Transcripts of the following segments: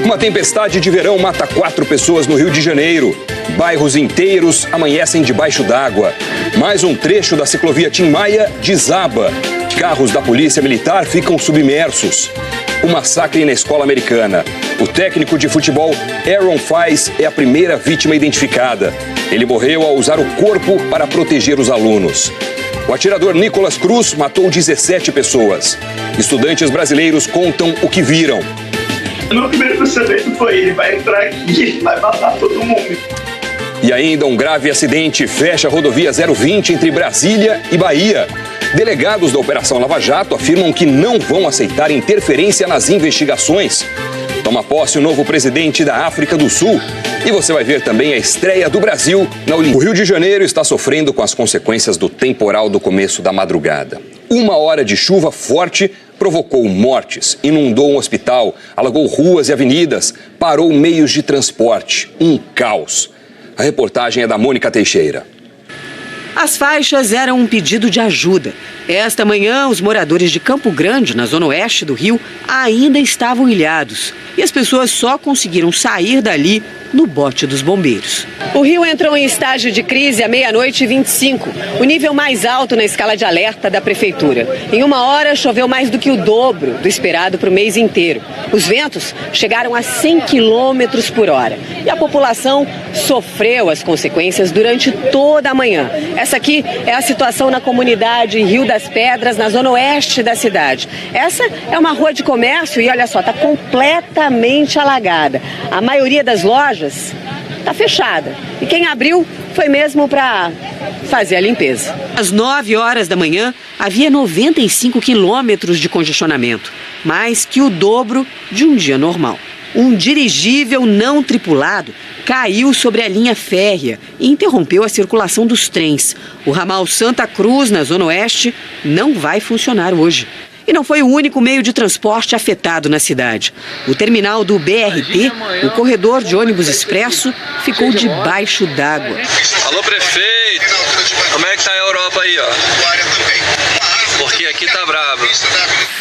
Uma tempestade de verão mata 4 pessoas no Rio de Janeiro. Bairros inteiros amanhecem debaixo d'água. Mais um trecho da ciclovia Tim Maia desaba. Carros da Polícia Militar ficam submersos. O massacre na escola americana. O técnico de futebol Aaron Fais é a primeira vítima identificada. Ele morreu ao usar o corpo para proteger os alunos. O atirador Nicolas Cruz matou 17 pessoas. Estudantes brasileiros contam o que viram. O meu primeiro pensamento foi: ele vai entrar aqui e vai matar todo mundo. E ainda um grave acidente fecha a rodovia 020 entre Brasília e Bahia. Delegados da Operação Lava Jato afirmam que não vão aceitar interferência nas investigações. Toma posse o novo presidente da África do Sul. E você vai ver também a estreia do Brasil na Olimpíada. O Rio de Janeiro está sofrendo com as consequências do temporal do começo da madrugada. 1 hora de chuva forte provocou mortes, inundou um hospital, alagou ruas e avenidas, parou meios de transporte. Um caos. A reportagem é da Mônica Teixeira. As faixas eram um pedido de ajuda. Esta manhã, os moradores de Campo Grande, na zona oeste do Rio, ainda estavam ilhados. E as pessoas só conseguiram sair dali no bote dos bombeiros. O Rio entrou em estágio de crise à 00:25, o nível mais alto na escala de alerta da prefeitura. Em 1 hora, choveu mais do que o dobro do esperado para o mês inteiro. Os ventos chegaram a 100 km por hora. E a população sofreu as consequências durante toda a manhã. Essa aqui é a situação na comunidade Rio das Pedras, na zona oeste da cidade. Essa é uma rua de comércio e, olha só, está completamente alagada. A maioria das lojas está fechada. E quem abriu foi mesmo para fazer a limpeza. Às 9 horas da manhã, havia 95 quilômetros de congestionamento, mais que o dobro de um dia normal. Um dirigível não tripulado caiu sobre a linha férrea e interrompeu a circulação dos trens. O ramal Santa Cruz, na zona oeste, não vai funcionar hoje. E não foi o único meio de transporte afetado na cidade. O terminal do BRT, o corredor de ônibus expresso, ficou debaixo d'água. Alô, prefeito, como é que tá a Europa aí, ó? Porque aqui tá bravo.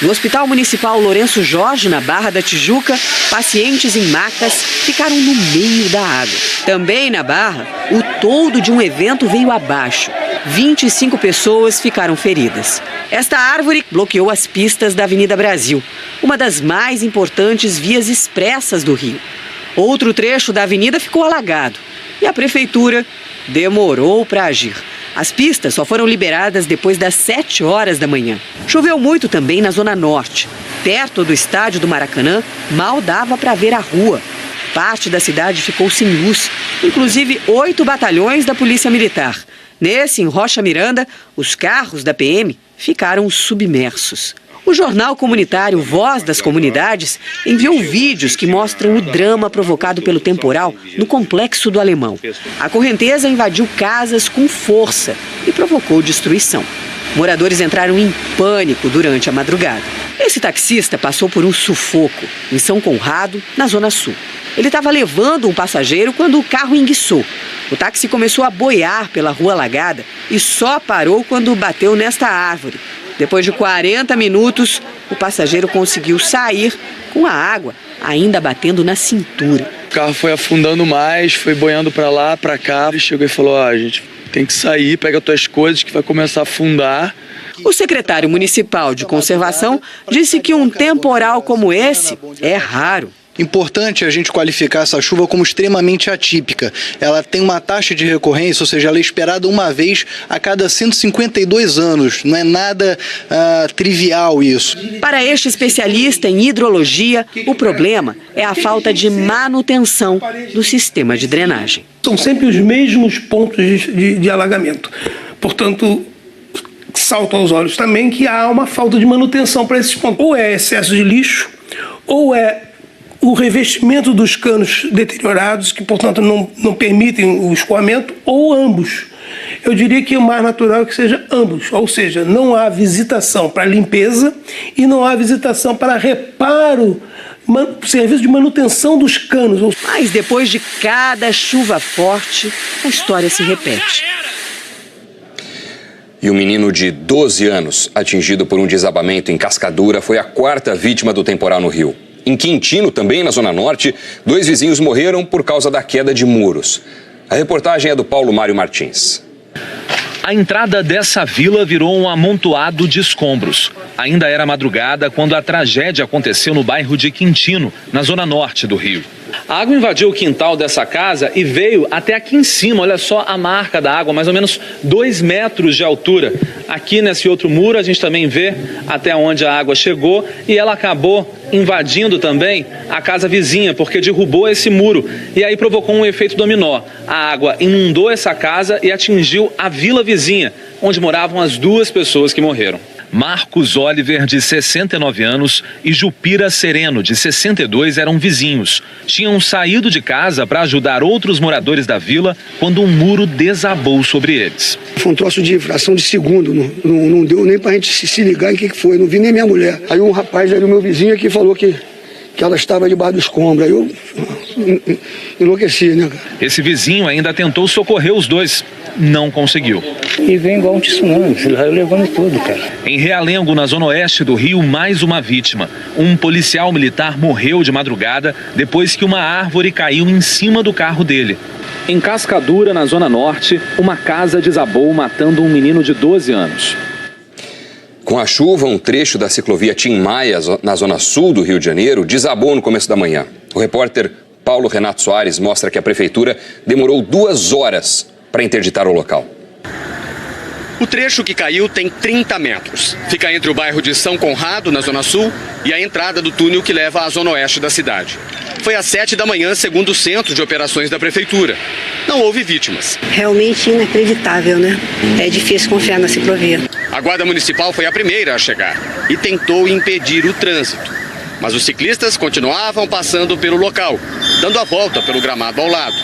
No Hospital Municipal Lourenço Jorge, na Barra da Tijuca, pacientes em macas ficaram no meio da água. Também na Barra, o toldo de um evento veio abaixo. 25 pessoas ficaram feridas. Esta árvore bloqueou as pistas da Avenida Brasil, uma das mais importantes vias expressas do Rio. Outro trecho da avenida ficou alagado e a prefeitura demorou para agir. As pistas só foram liberadas depois das 7 horas da manhã. Choveu muito também na Zona Norte. Perto do estádio do Maracanã, mal dava para ver a rua. Parte da cidade ficou sem luz, inclusive 8 batalhões da Polícia Militar. Nesse, em Rocha Miranda, os carros da PM ficaram submersos. O jornal comunitário Voz das Comunidades enviou vídeos que mostram o drama provocado pelo temporal no Complexo do Alemão. A correnteza invadiu casas com força e provocou destruição. Moradores entraram em pânico durante a madrugada. Esse taxista passou por um sufoco em São Conrado, na Zona Sul. Ele estava levando um passageiro quando o carro enguiçou. O táxi começou a boiar pela rua alagada e só parou quando bateu nesta árvore. Depois de 40 minutos, o passageiro conseguiu sair com a água ainda batendo na cintura. O carro foi afundando mais, foi boiando para lá, para cá. Ele chegou e falou: a gente tem que sair, pega tuas coisas que vai começar a afundar. O secretário municipal de conservação disse que um temporal como esse é raro. Importante a gente qualificar essa chuva como extremamente atípica. Ela tem uma taxa de recorrência, ou seja, ela é esperada uma vez a cada 152 anos. Não é nada trivial isso. Para este especialista em hidrologia, o problema é a falta de manutenção do sistema de drenagem. São sempre os mesmos pontos de alagamento. Portanto, salta aos olhos também que há uma falta de manutenção para esses pontos. Ou é excesso de lixo, ou é o revestimento dos canos deteriorados, que, portanto, não permitem o escoamento, ou ambos. Eu diria que o mais natural é que seja ambos, ou seja, não há visitação para limpeza e não há visitação para reparo, serviço de manutenção dos canos. Mas depois de cada chuva forte, a história se repete. E um menino de 12 anos, atingido por um desabamento em Cascadura, foi a 4ª vítima do temporal no Rio. Em Quintino, também na Zona Norte, 2 vizinhos morreram por causa da queda de muros. A reportagem é do Paulo Mário Martins. A entrada dessa vila virou um amontoado de escombros. Ainda era madrugada quando a tragédia aconteceu no bairro de Quintino, na Zona Norte do Rio. A água invadiu o quintal dessa casa e veio até aqui em cima. Olha só a marca da água, mais ou menos 2 metros de altura. Aqui nesse outro muro a gente também vê até onde a água chegou e ela acabou invadindo também a casa vizinha, porque derrubou esse muro e aí provocou um efeito dominó. A água inundou essa casa e atingiu a vila vizinha, onde moravam as 2 pessoas que morreram. Marcos Oliver, de 69 anos, e Jupira Sereno, de 62, eram vizinhos. Tinham saído de casa para ajudar outros moradores da vila quando um muro desabou sobre eles. Foi um troço de fração de segundo, não deu nem pra gente se ligar em que foi, não vi nem minha mulher. Aí um rapaz ali, o meu vizinho aqui, falou que ela estava debaixo do escombro. Aí eu enlouqueci, né, cara? Esse vizinho ainda tentou socorrer os 2. Não conseguiu. E vem igual um tsunami, levando tudo, cara. Em Realengo, na zona oeste do Rio, mais uma vítima. Um policial militar morreu de madrugada depois que uma árvore caiu em cima do carro dele. Em Cascadura, na zona norte, uma casa desabou, matando um menino de 12 anos. Com a chuva, um trecho da ciclovia Tim Maia, na zona sul do Rio de Janeiro, desabou no começo da manhã. O repórter Paulo Renato Soares mostra que a prefeitura demorou 2 horas para interditar o local. O trecho que caiu tem 30 metros. Fica entre o bairro de São Conrado, na zona sul, e a entrada do túnel que leva à zona oeste da cidade. Foi às 7 da manhã, segundo o Centro de Operações da Prefeitura. Não houve vítimas. Realmente inacreditável, né? É difícil confiar na ciclovia. A Guarda Municipal foi a primeira a chegar e tentou impedir o trânsito. Mas os ciclistas continuavam passando pelo local, dando a volta pelo gramado ao lado.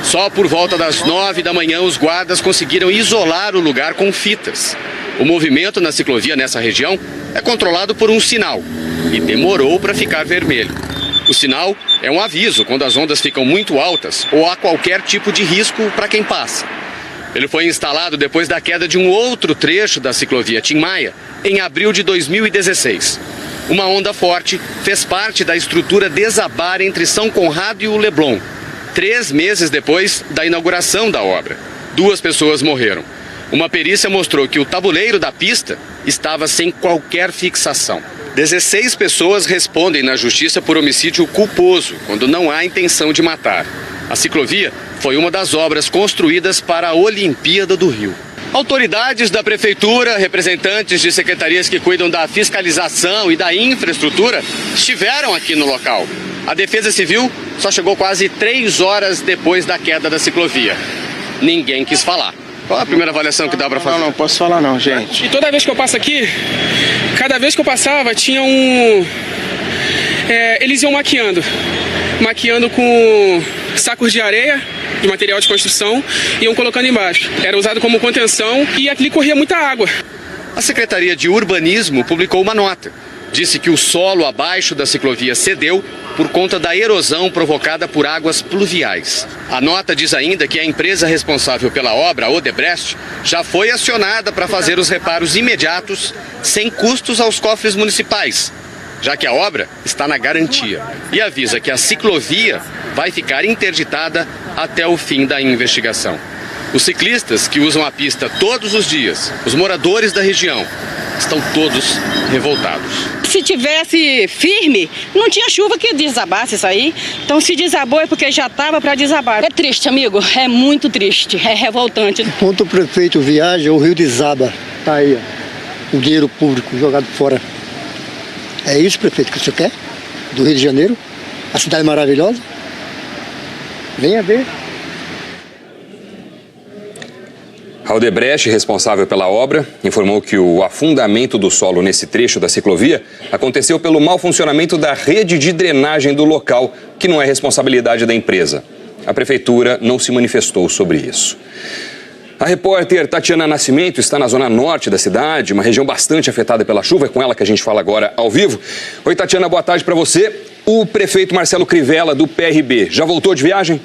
Só por volta das 9 da manhã os guardas conseguiram isolar o lugar com fitas. O movimento na ciclovia nessa região é controlado por um sinal e demorou para ficar vermelho. O sinal é um aviso quando as ondas ficam muito altas ou há qualquer tipo de risco para quem passa. Ele foi instalado depois da queda de um outro trecho da ciclovia Tim Maia em abril de 2016. Uma onda forte fez parte da estrutura desabar entre São Conrado e o Leblon. 3 meses depois da inauguração da obra, 2 pessoas morreram. Uma perícia mostrou que o tabuleiro da pista estava sem qualquer fixação. 16 pessoas respondem na justiça por homicídio culposo, quando não há intenção de matar. A ciclovia foi uma das obras construídas para a Olimpíada do Rio. Autoridades da prefeitura, representantes de secretarias que cuidam da fiscalização e da infraestrutura estiveram aqui no local. A Defesa Civil só chegou quase 3 horas depois da queda da ciclovia. Ninguém quis falar. Qual a primeira avaliação que dá para fazer? Não posso falar não, gente. E toda vez que eu passo aqui, cada vez que eu passava, tinha eles iam maquiando com sacos de areia, de material de construção, e iam colocando embaixo. Era usado como contenção e ali corria muita água. A Secretaria de Urbanismo publicou uma nota. Disse que o solo abaixo da ciclovia cedeu por conta da erosão provocada por águas pluviais. A nota diz ainda que a empresa responsável pela obra, a Odebrecht, já foi acionada para fazer os reparos imediatos, sem custos aos cofres municipais, já que a obra está na garantia. E avisa que a ciclovia vai ficar interditada até o fim da investigação. Os ciclistas que usam a pista todos os dias, os moradores da região, estão todos revoltados. Se tivesse firme, não tinha chuva que desabasse isso aí. Então se desabou é porque já estava para desabar. É triste, amigo, é muito triste, é revoltante. Enquanto o prefeito viaja, o rio desaba. Tá aí, ó, o dinheiro público jogado fora. É isso, prefeito, que você quer? Do Rio de Janeiro? A cidade maravilhosa? Venha ver. A Odebrecht, responsável pela obra, informou que o afundamento do solo nesse trecho da ciclovia aconteceu pelo mau funcionamento da rede de drenagem do local, que não é responsabilidade da empresa. A prefeitura não se manifestou sobre isso. A repórter Tatiana Nascimento está na zona norte da cidade, uma região bastante afetada pela chuva. É com ela que a gente fala agora ao vivo. Oi, Tatiana, boa tarde para você. O prefeito Marcelo Crivella, do PRB, já voltou de viagem?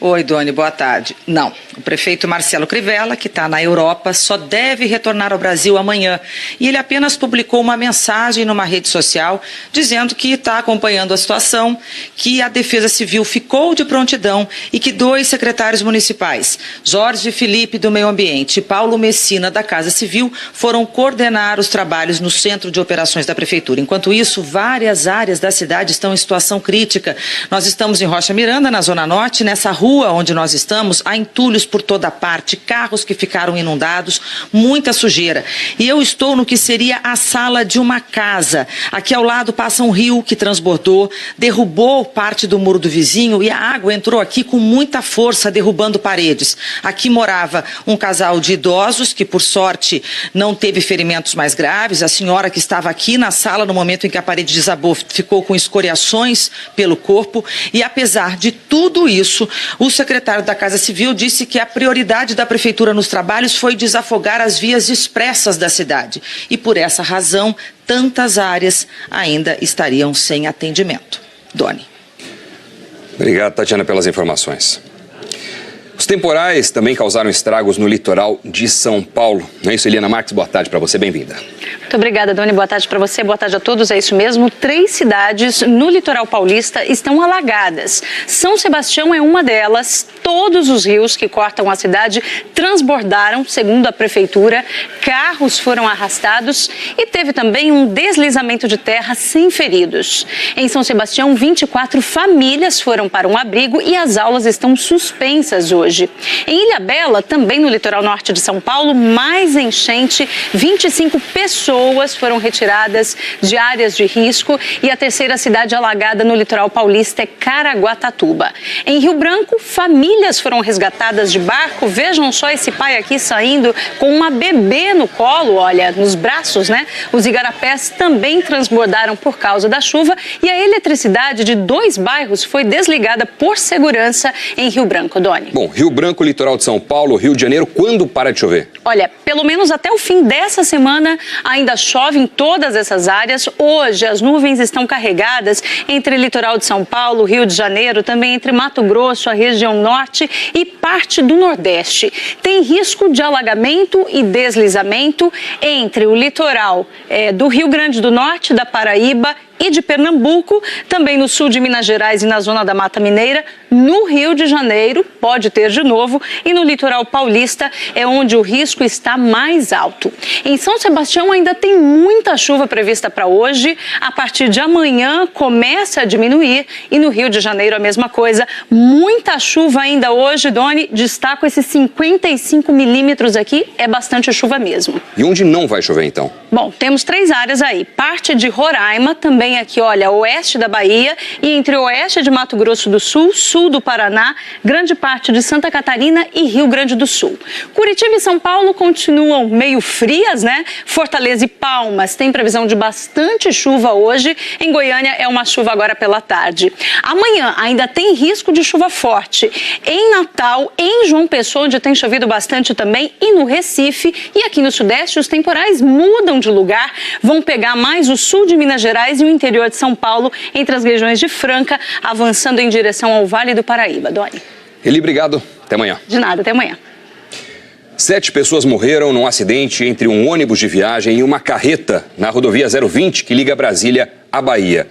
Oi, Doni, boa tarde. Não, o prefeito Marcelo Crivella, que está na Europa, só deve retornar ao Brasil amanhã. E ele apenas publicou uma mensagem numa rede social dizendo que está acompanhando a situação, que a Defesa Civil ficou de prontidão e que 2 secretários municipais, Jorge Felipe do Meio Ambiente e Paulo Messina da Casa Civil, foram coordenar os trabalhos no Centro de Operações da Prefeitura. Enquanto isso, várias áreas da cidade estão em situação crítica. Nós estamos em Rocha Miranda, na Zona Norte, nessa rua onde nós estamos, há entulhos por toda parte, carros que ficaram inundados, muita sujeira. E eu estou no que seria a sala de uma casa. Aqui ao lado passa um rio que transbordou, derrubou parte do muro do vizinho e a água entrou aqui com muita força, derrubando paredes. Aqui morava um casal de idosos que, por sorte, não teve ferimentos mais graves. A senhora que estava aqui na sala no momento em que a parede desabou ficou com escoriações pelo corpo. E apesar de tudo isso, o secretário da Casa Civil disse que a prioridade da Prefeitura nos trabalhos foi desafogar as vias expressas da cidade. E por essa razão, tantas áreas ainda estariam sem atendimento. Doni. Obrigado, Tatiana, pelas informações. Os temporais também causaram estragos no litoral de São Paulo. Não é isso, Eliana Marques? Boa tarde para você, bem-vinda. Muito obrigada, Doni. Boa tarde para você, boa tarde a todos. É isso mesmo, 3 cidades no litoral paulista estão alagadas. São Sebastião é uma delas. Todos os rios que cortam a cidade transbordaram, segundo a prefeitura. Carros foram arrastados e teve também um deslizamento de terra sem feridos. Em São Sebastião, 24 famílias foram para um abrigo e as aulas estão suspensas hoje. Em Ilhabela, também no litoral norte de São Paulo, mais enchente, 25 pessoas foram retiradas de áreas de risco e a terceira cidade alagada no litoral paulista é Caraguatatuba. Em Rio Branco, famílias foram resgatadas de barco. Vejam só esse pai aqui saindo com uma bebê no colo, olha, nos braços, né? Os igarapés também transbordaram por causa da chuva e a eletricidade de 2 bairros foi desligada por segurança em Rio Branco, Doni. Bom, Rio Branco, litoral de São Paulo, Rio de Janeiro, quando para de chover? Olha, pelo menos até o fim dessa semana ainda chove em todas essas áreas. Hoje as nuvens estão carregadas entre o litoral de São Paulo, Rio de Janeiro, também entre Mato Grosso, a região norte e parte do Nordeste. Tem risco de alagamento e deslizamento entre o litoral do Rio Grande do Norte, da Paraíba e de Pernambuco, também no sul de Minas Gerais e na zona da Mata Mineira, no Rio de Janeiro, pode ter de novo, e no litoral paulista é onde o risco está mais alto. Em São Sebastião ainda tem muita chuva prevista para hoje, a partir de amanhã começa a diminuir e no Rio de Janeiro a mesma coisa, muita chuva ainda hoje, Doni, destaco esses 55 milímetros aqui, é bastante chuva mesmo. E onde não vai chover então? Bom, temos 3 áreas aí, parte de Roraima, também aqui, olha, oeste da Bahia e entre o oeste de Mato Grosso do Sul, sul do Paraná, grande parte de Santa Catarina e Rio Grande do Sul. Curitiba e São Paulo continuam meio frias, né? Fortaleza e Palmas tem previsão de bastante chuva hoje. Em Goiânia é uma chuva agora pela tarde. Amanhã ainda tem risco de chuva forte. Em Natal, em João Pessoa, onde tem chovido bastante também, e no Recife. E aqui no Sudeste, os temporais mudam de lugar, vão pegar mais o sul de Minas Gerais e o interior de São Paulo, entre as regiões de Franca, avançando em direção ao Vale do Paraíba. Doni. Eli, obrigado. Até amanhã. De nada, até amanhã. 7 pessoas morreram num acidente entre um ônibus de viagem e uma carreta na rodovia 020 que liga Brasília à Bahia.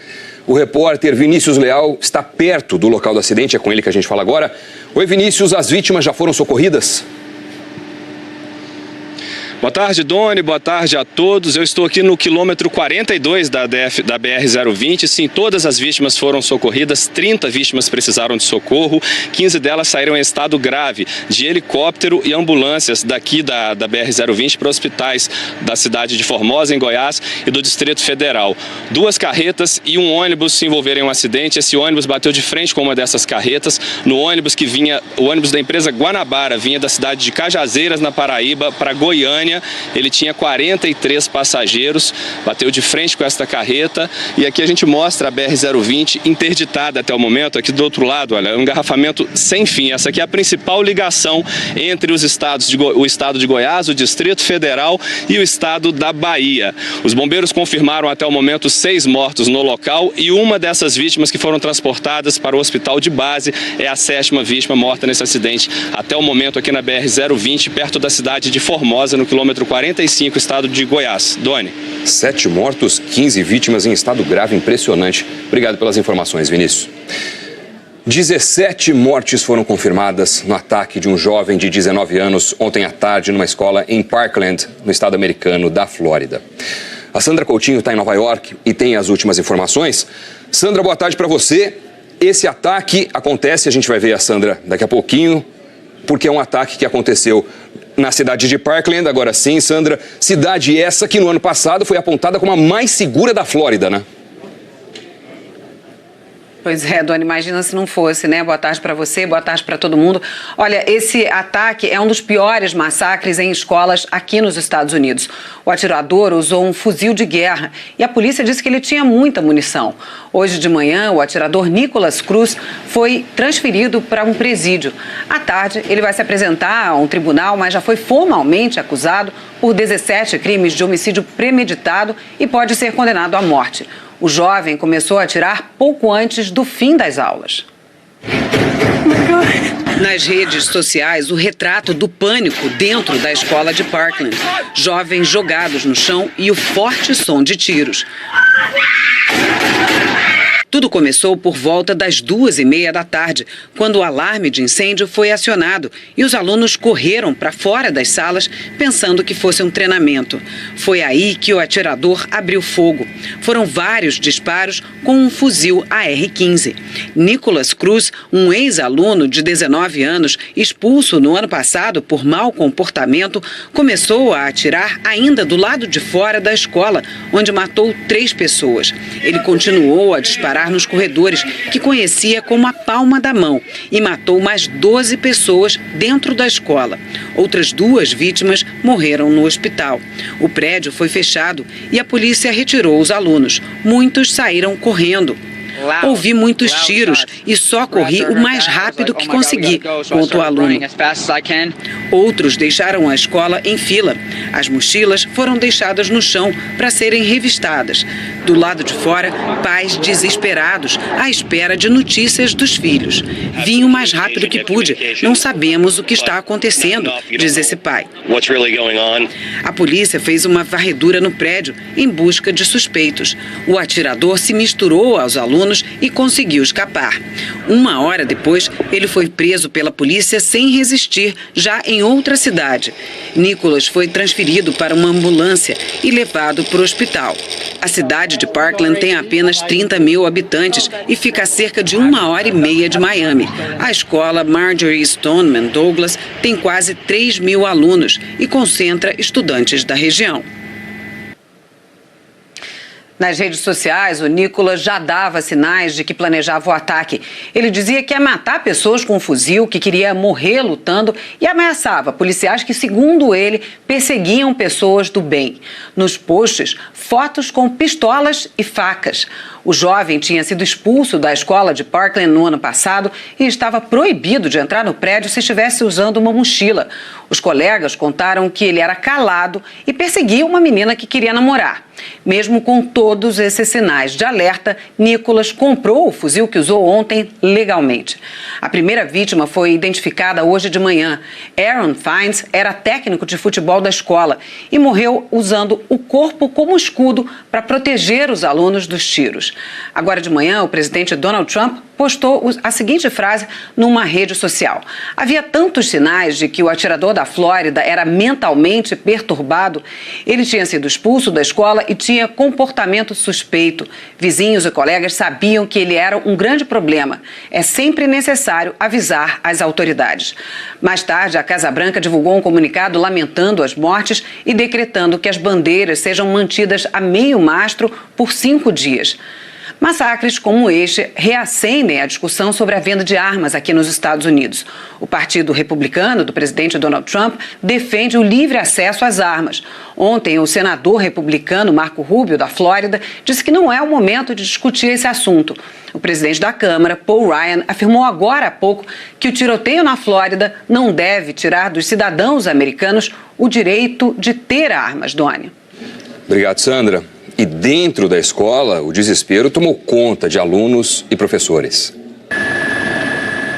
O repórter Vinícius Leal está perto do local do acidente, é com ele que a gente fala agora. Oi, Vinícius, as vítimas já foram socorridas? Boa tarde, Doni. Boa tarde a todos. Eu estou aqui no quilômetro 42 da BR-020. Sim, todas as vítimas foram socorridas. 30 vítimas precisaram de socorro. 15 delas saíram em estado grave, de helicóptero e ambulâncias daqui da BR-020 para hospitais da cidade de Formosa, em Goiás, e do Distrito Federal. 2 carretas e um ônibus se envolveram em um acidente. Esse ônibus bateu de frente com uma dessas carretas. No ônibus que vinha, o ônibus da empresa Guanabara, vinha da cidade de Cajazeiras, na Paraíba, para Goiânia. Califórnia. Ele tinha 43 passageiros, bateu de frente com esta carreta e aqui a gente mostra a BR-020 interditada até o momento. Aqui do outro lado, olha, um engarrafamento sem fim. Essa aqui é a principal ligação entre os estados o estado de Goiás, o Distrito Federal e o estado da Bahia. Os bombeiros confirmaram até o momento 6 mortos no local e uma dessas vítimas que foram transportadas para o hospital de base é a 7ª vítima morta nesse acidente até o momento aqui na BR-020, perto da cidade de Formosa, no quilômetro 45, estado de Goiás. Doni. 7 mortos, 15 vítimas em estado grave, impressionante. Obrigado pelas informações, Vinícius. 17 mortes foram confirmadas no ataque de um jovem de 19 anos ontem à tarde numa escola em Parkland, no estado americano da Flórida. A Sandra Coutinho está em Nova York e tem as últimas informações. Sandra, boa tarde para você. Esse ataque acontece, a gente vai ver a Sandra daqui a pouquinho, porque é um ataque que aconteceu na cidade de Parkland. Agora sim, Sandra, cidade essa que no ano passado foi apontada como a mais segura da Flórida, né? Pois é, Dona, imagina se não fosse, né? Boa tarde para você, boa tarde para todo mundo. Olha, esse ataque é um dos piores massacres em escolas aqui nos Estados Unidos. O atirador usou um fuzil de guerra e a polícia disse que ele tinha muita munição. Hoje de manhã, o atirador Nicholas Cruz foi transferido para um presídio. À tarde, ele vai se apresentar a um tribunal, mas já foi formalmente acusado por 17 crimes de homicídio premeditado e pode ser condenado à morte. O jovem começou a atirar pouco antes do fim das aulas. Nas redes sociais, o retrato do pânico dentro da escola de Parkland. Jovens jogados no chão e o forte som de tiros. Tudo começou por volta das 2h30 da tarde, quando o alarme de incêndio foi acionado e os alunos correram para fora das salas pensando que fosse um treinamento. Foi aí que o atirador abriu fogo. Foram vários disparos com um fuzil AR-15. Nicholas Cruz, um ex-aluno de 19 anos, expulso no ano passado por mau comportamento, começou a atirar ainda do lado de fora da escola, onde matou 3 pessoas. Ele continuou a disparar nos corredores, que conhecia como a palma da mão, e matou mais 12 pessoas dentro da escola. Outras 2 vítimas morreram no hospital. O prédio foi fechado e a polícia retirou os alunos. Muitos saíram correndo. Ouvi muitos tiros e só corri o mais rápido que consegui, conta o aluno. Outros deixaram a escola em fila. As mochilas foram deixadas no chão para serem revistadas. Do lado de fora, pais desesperados, à espera de notícias dos filhos. Vim o mais rápido que pude. Não sabemos o que está acontecendo, diz esse pai. A polícia fez uma varredura no prédio em busca de suspeitos. O atirador se misturou aos alunos e conseguiu escapar. 1 hora depois, ele foi preso pela polícia sem resistir, já em outra cidade. Nicholas foi transferido para uma ambulância e levado para o hospital. A cidade de Parkland tem apenas 30 mil habitantes e fica a cerca de 1h30 de Miami. A escola Marjorie Stoneman Douglas tem quase 3 mil alunos e concentra estudantes da região. Nas redes sociais, o Nicholas já dava sinais de que planejava o ataque. Ele dizia que ia matar pessoas com um fuzil, que queria morrer lutando e ameaçava policiais que, segundo ele, perseguiam pessoas do bem. Nos posts, fotos com pistolas e facas. O jovem tinha sido expulso da escola de Parkland no ano passado e estava proibido de entrar no prédio se estivesse usando uma mochila. Os colegas contaram que ele era calado e perseguia uma menina que queria namorar. Mesmo com todos esses sinais de alerta, Nicholas comprou o fuzil que usou ontem legalmente. A primeira vítima foi identificada hoje de manhã. Aaron Fines era técnico de futebol da escola e morreu usando o corpo como escudo para proteger os alunos dos tiros. Agora de manhã, o presidente Donald Trump postou a seguinte frase numa rede social. Havia tantos sinais de que o atirador da Flórida era mentalmente perturbado. Ele tinha sido expulso da escola e tinha comportamento suspeito. Vizinhos e colegas sabiam que ele era um grande problema. É sempre necessário avisar as autoridades. Mais tarde, a Casa Branca divulgou um comunicado lamentando as mortes e decretando que as bandeiras sejam mantidas a meio mastro por 5 dias. Massacres como este reacendem a discussão sobre a venda de armas aqui nos Estados Unidos. O Partido Republicano do presidente Donald Trump defende o livre acesso às armas. Ontem, o senador republicano Marco Rubio, da Flórida, disse que não é o momento de discutir esse assunto. O presidente da Câmara, Paul Ryan, afirmou agora há pouco que o tiroteio na Flórida não deve tirar dos cidadãos americanos o direito de ter armas, Doni. Obrigado, Sandra. E dentro da escola, o desespero tomou conta de alunos e professores.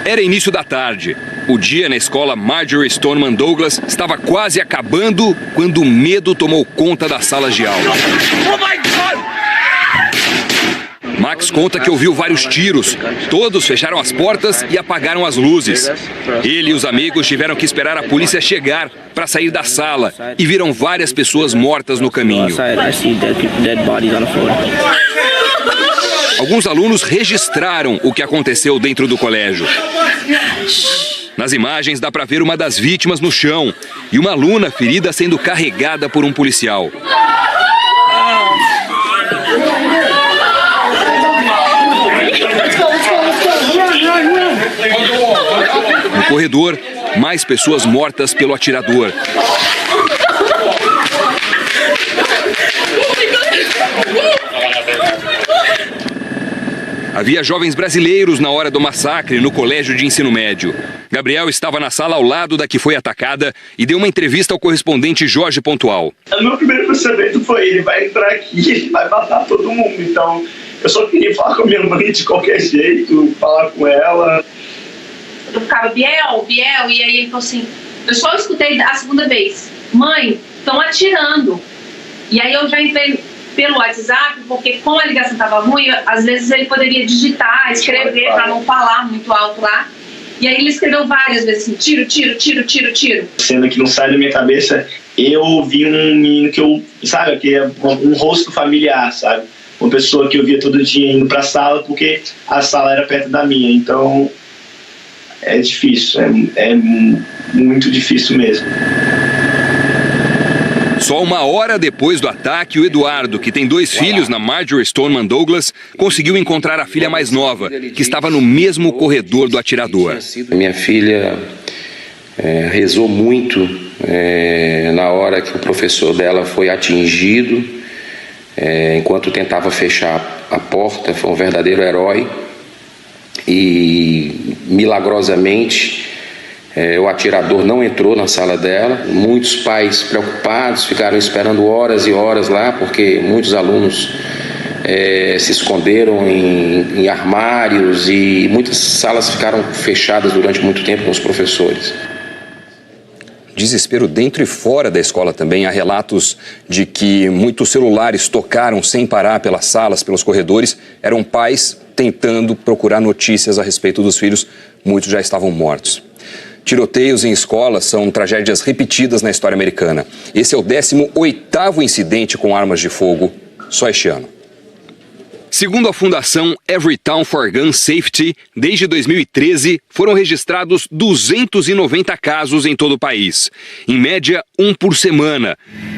Era início da tarde. O dia na escola Marjory Stoneman Douglas estava quase acabando quando o medo tomou conta das salas de aula. Max conta que ouviu vários tiros. Todos fecharam as portas e apagaram as luzes. Ele e os amigos tiveram que esperar a polícia chegar para sair da sala e viram várias pessoas mortas no caminho. Alguns alunos registraram o que aconteceu dentro do colégio. Nas imagens dá para ver uma das vítimas no chão e uma aluna ferida sendo carregada por um policial. No corredor, mais pessoas mortas pelo atirador. Havia jovens brasileiros na hora do massacre no colégio de ensino médio. Gabriel estava na sala ao lado da que foi atacada e deu uma entrevista ao correspondente Jorge Pontual. O meu primeiro pensamento foi: ele vai entrar aqui, ele vai matar todo mundo. Então, eu só queria falar com a minha mãe de qualquer jeito, falar com ela. Eu ficava, Biel, e aí ele falou assim, eu só escutei a segunda vez, mãe, estão atirando. E aí eu já entrei pelo WhatsApp, porque como a ligação estava ruim, às vezes ele poderia digitar, escrever, para não falar muito alto lá. E aí ele escreveu várias vezes assim, tiro, tiro, tiro, tiro, tiro. Sendo que não sai da minha cabeça, eu vi um menino que eu, sabe, que é um rosto familiar, sabe? Uma pessoa que eu via todo dia indo para a sala, porque a sala era perto da minha, então é difícil, é muito difícil mesmo. Só uma hora depois do ataque, o Eduardo, que tem 2 filhos na Marjory Stoneman Douglas, conseguiu encontrar a filha mais nova, que estava no mesmo corredor do atirador. Minha filha rezou muito na hora que o professor dela foi atingido, enquanto tentava fechar a porta. Foi um verdadeiro herói e, milagrosamente, o atirador não entrou na sala dela. Muitos pais preocupados ficaram esperando horas e horas lá, porque muitos alunos se esconderam em armários e muitas salas ficaram fechadas durante muito tempo com os professores. Desespero dentro e fora da escola também. Há relatos de que muitos celulares tocaram sem parar pelas salas, pelos corredores. Eram pais tentando procurar notícias a respeito dos filhos. Muitos já estavam mortos. Tiroteios em escolas são tragédias repetidas na história americana. Esse é o 18º incidente com armas de fogo só este ano. Segundo a fundação Everytown for Gun Safety, desde 2013 foram registrados 290 casos em todo o país. Em média, 1 por semana.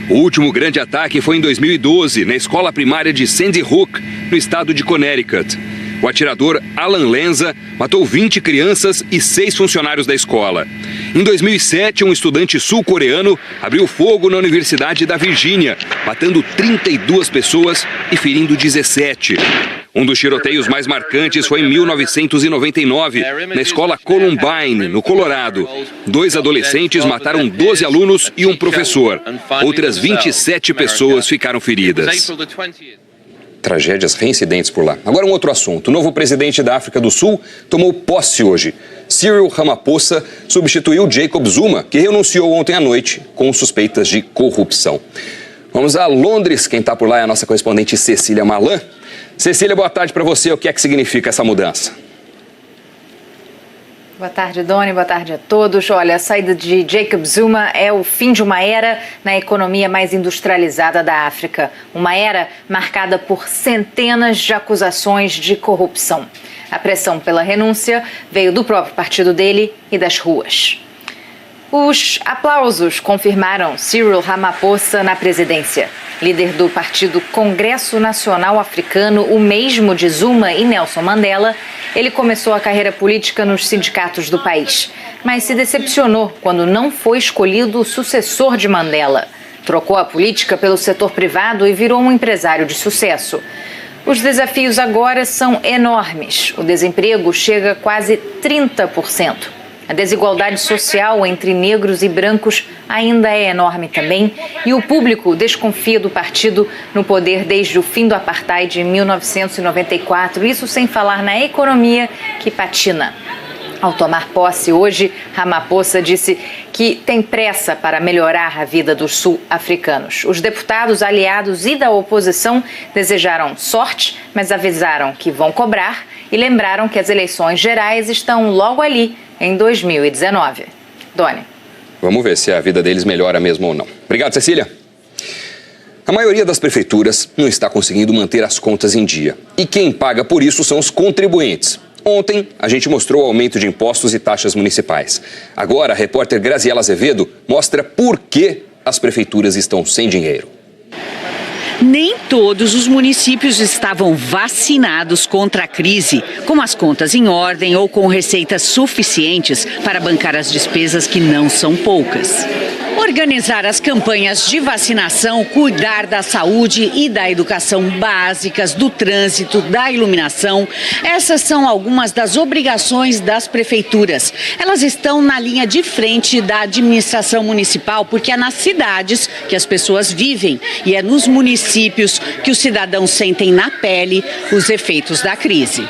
O último grande ataque foi em 2012, na escola primária de Sandy Hook, no estado de Connecticut. O atirador Alan Lenza matou 20 crianças e 6 funcionários da escola. Em 2007, um estudante sul-coreano abriu fogo na Universidade da Virgínia, matando 32 pessoas e ferindo 17. Um dos tiroteios mais marcantes foi em 1999, na escola Columbine, no Colorado. 2 adolescentes mataram 12 alunos e um professor. Outras 27 pessoas ficaram feridas. Tragédias reincidentes por lá. Agora um outro assunto. O novo presidente da África do Sul tomou posse hoje. Cyril Ramaphosa substituiu Jacob Zuma, que renunciou ontem à noite com suspeitas de corrupção. Vamos a Londres. Quem está por lá é a nossa correspondente Cecília Malan. Cecília, boa tarde para você. O que é que significa essa mudança? Boa tarde, Doni. Boa tarde a todos. Olha, a saída de Jacob Zuma é o fim de uma era na economia mais industrializada da África. Uma era marcada por centenas de acusações de corrupção. A pressão pela renúncia veio do próprio partido dele e das ruas. Os aplausos confirmaram Cyril Ramaphosa na presidência. Líder do partido Congresso Nacional Africano, o mesmo de Zuma e Nelson Mandela, ele começou a carreira política nos sindicatos do país, mas se decepcionou quando não foi escolhido o sucessor de Mandela. Trocou a política pelo setor privado e virou um empresário de sucesso. Os desafios agora são enormes. O desemprego chega a quase 30%. A desigualdade social entre negros e brancos ainda é enorme também e o público desconfia do partido no poder desde o fim do apartheid em 1994, isso sem falar na economia que patina. Ao tomar posse hoje, Ramaphosa disse que tem pressa para melhorar a vida dos sul-africanos. Os deputados aliados e da oposição desejaram sorte, mas avisaram que vão cobrar e lembraram que as eleições gerais estão logo ali, em 2019. Doni. Vamos ver se a vida deles melhora mesmo ou não. Obrigado, Cecília. A maioria das prefeituras não está conseguindo manter as contas em dia. E quem paga por isso são os contribuintes. Ontem, a gente mostrou o aumento de impostos e taxas municipais. Agora, a repórter Graziela Azevedo mostra por que as prefeituras estão sem dinheiro. Nem todos os municípios estavam vacinados contra a crise, com as contas em ordem ou com receitas suficientes para bancar as despesas que não são poucas. Organizar as campanhas de vacinação, cuidar da saúde e da educação básicas, do trânsito, da iluminação. Essas são algumas das obrigações das prefeituras. Elas estão na linha de frente da administração municipal, porque é nas cidades que as pessoas vivem e é nos municípios que os cidadãos sentem na pele os efeitos da crise.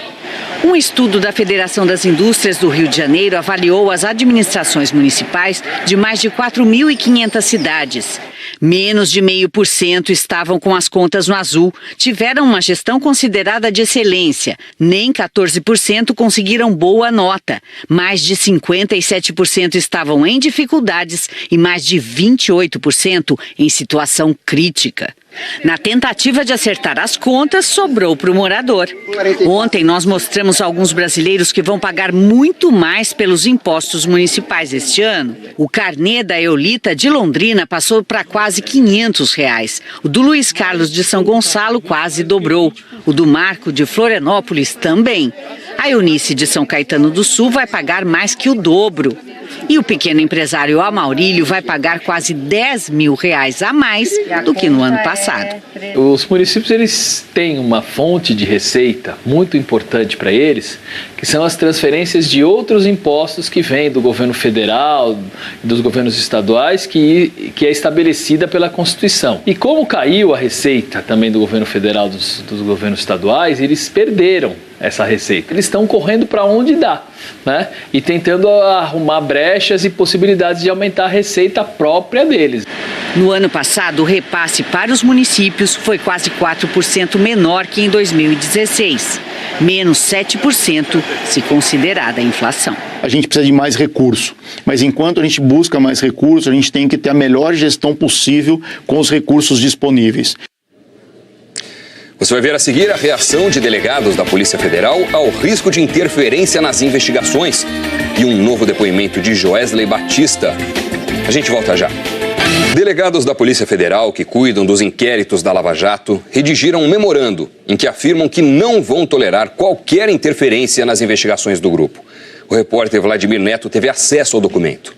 Um estudo da Federação das Indústrias do Rio de Janeiro avaliou as administrações municipais de mais de 4.500 cidades. Menos de 0,5% estavam com as contas no azul, tiveram uma gestão considerada de excelência. Nem 14% conseguiram boa nota. Mais de 57% estavam em dificuldades e mais de 28% em situação crítica. Na tentativa de acertar as contas, sobrou para o morador. Ontem nós mostramos alguns brasileiros que vão pagar muito mais pelos impostos municipais este ano. O carnê da Eolita de Londrina passou para quase R$500. O do Luiz Carlos de São Gonçalo quase dobrou. O do Marco de Florianópolis também. A Eunice de São Caetano do Sul vai pagar mais que o dobro. E o pequeno empresário Amaurílio vai pagar quase R$10 mil a mais do que no ano passado. Os municípios eles têm uma fonte de receita muito importante para eles, que são as transferências de outros impostos que vêm do governo federal, dos governos estaduais, que é estabelecida pela Constituição. E como caiu a receita também do governo federal, dos governos estaduais, eles perderam essa receita. Eles estão correndo para onde dá, né? E tentando arrumar brechas e possibilidades de aumentar a receita própria deles. No ano passado, o repasse para os municípios foi quase 4% menor que em 2016. Menos 7% se considerada a inflação. A gente precisa de mais recurso, mas enquanto a gente busca mais recursos, a gente tem que ter a melhor gestão possível com os recursos disponíveis. Você vai ver a seguir a reação de delegados da Polícia Federal ao risco de interferência nas investigações e um novo depoimento de Joesley Batista. A gente volta já. Delegados da Polícia Federal que cuidam dos inquéritos da Lava Jato redigiram um memorando em que afirmam que não vão tolerar qualquer interferência nas investigações do grupo. O repórter Vladimir Neto teve acesso ao documento.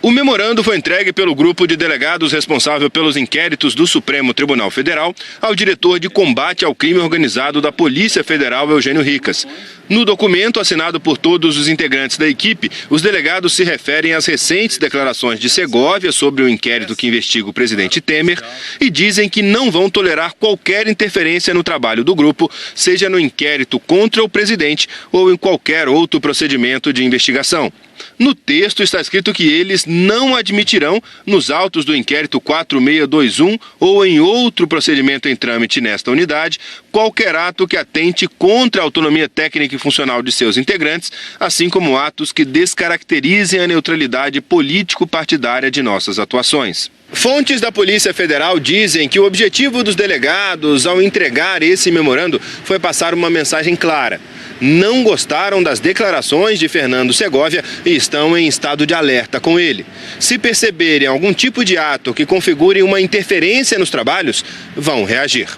O memorando foi entregue pelo grupo de delegados responsável pelos inquéritos do Supremo Tribunal Federal ao diretor de combate ao crime organizado da Polícia Federal, Eugênio Ricas. No documento, assinado por todos os integrantes da equipe, os delegados se referem às recentes declarações de Segovia sobre o inquérito que investiga o presidente Temer e dizem que não vão tolerar qualquer interferência no trabalho do grupo, seja no inquérito contra o presidente ou em qualquer outro procedimento de investigação. No texto está escrito que eles não admitirão, nos autos do inquérito 4621 ou em outro procedimento em trâmite nesta unidade, qualquer ato que atente contra a autonomia técnica e funcional de seus integrantes, assim como atos que descaracterizem a neutralidade político-partidária de nossas atuações. Fontes da Polícia Federal dizem que o objetivo dos delegados ao entregar esse memorando foi passar uma mensagem clara. Não gostaram das declarações de Fernando Segovia e estão em estado de alerta com ele. Se perceberem algum tipo de ato que configure uma interferência nos trabalhos, vão reagir.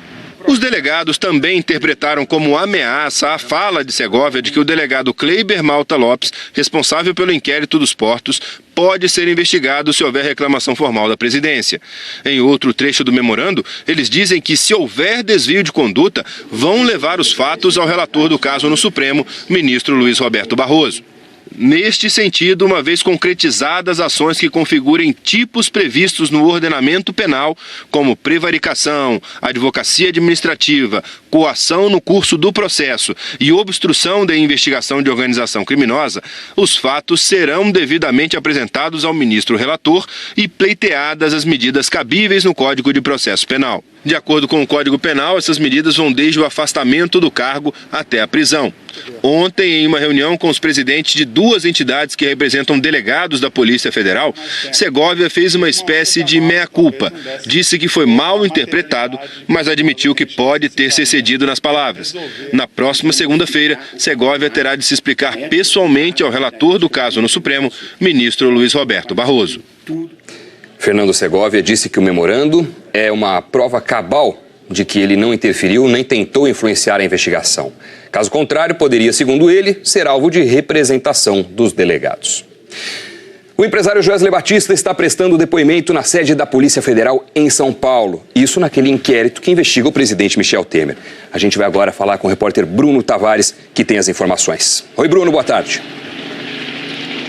Os delegados também interpretaram como ameaça a fala de Segovia de que o delegado Kleiber Malta Lopes, responsável pelo inquérito dos portos, pode ser investigado se houver reclamação formal da presidência. Em outro trecho do memorando, eles dizem que se houver desvio de conduta, vão levar os fatos ao relator do caso no Supremo, ministro Luiz Roberto Barroso. Neste sentido, uma vez concretizadas ações que configurem tipos previstos no ordenamento penal, como prevaricação, advocacia administrativa, coação no curso do processo e obstrução da investigação de organização criminosa, os fatos serão devidamente apresentados ao ministro relator e pleiteadas as medidas cabíveis no Código de Processo Penal. De acordo com o Código Penal, essas medidas vão desde o afastamento do cargo até a prisão. Ontem, em uma reunião com os presidentes de duas entidades que representam delegados da Polícia Federal, Segovia fez uma espécie de meia-culpa. Disse que foi mal interpretado, mas admitiu que pode ter se excedido nas palavras. Na próxima segunda-feira, Segovia terá de se explicar pessoalmente ao relator do caso no Supremo, ministro Luiz Roberto Barroso. Fernando Segovia disse que o memorando é uma prova cabal de que ele não interferiu nem tentou influenciar a investigação. Caso contrário, poderia, segundo ele, ser alvo de representação dos delegados. O empresário Joesley Batista está prestando depoimento na sede da Polícia Federal em São Paulo. Isso naquele inquérito que investiga o presidente Michel Temer. A gente vai agora falar com o repórter Bruno Tavares, que tem as informações. Oi, Bruno, boa tarde.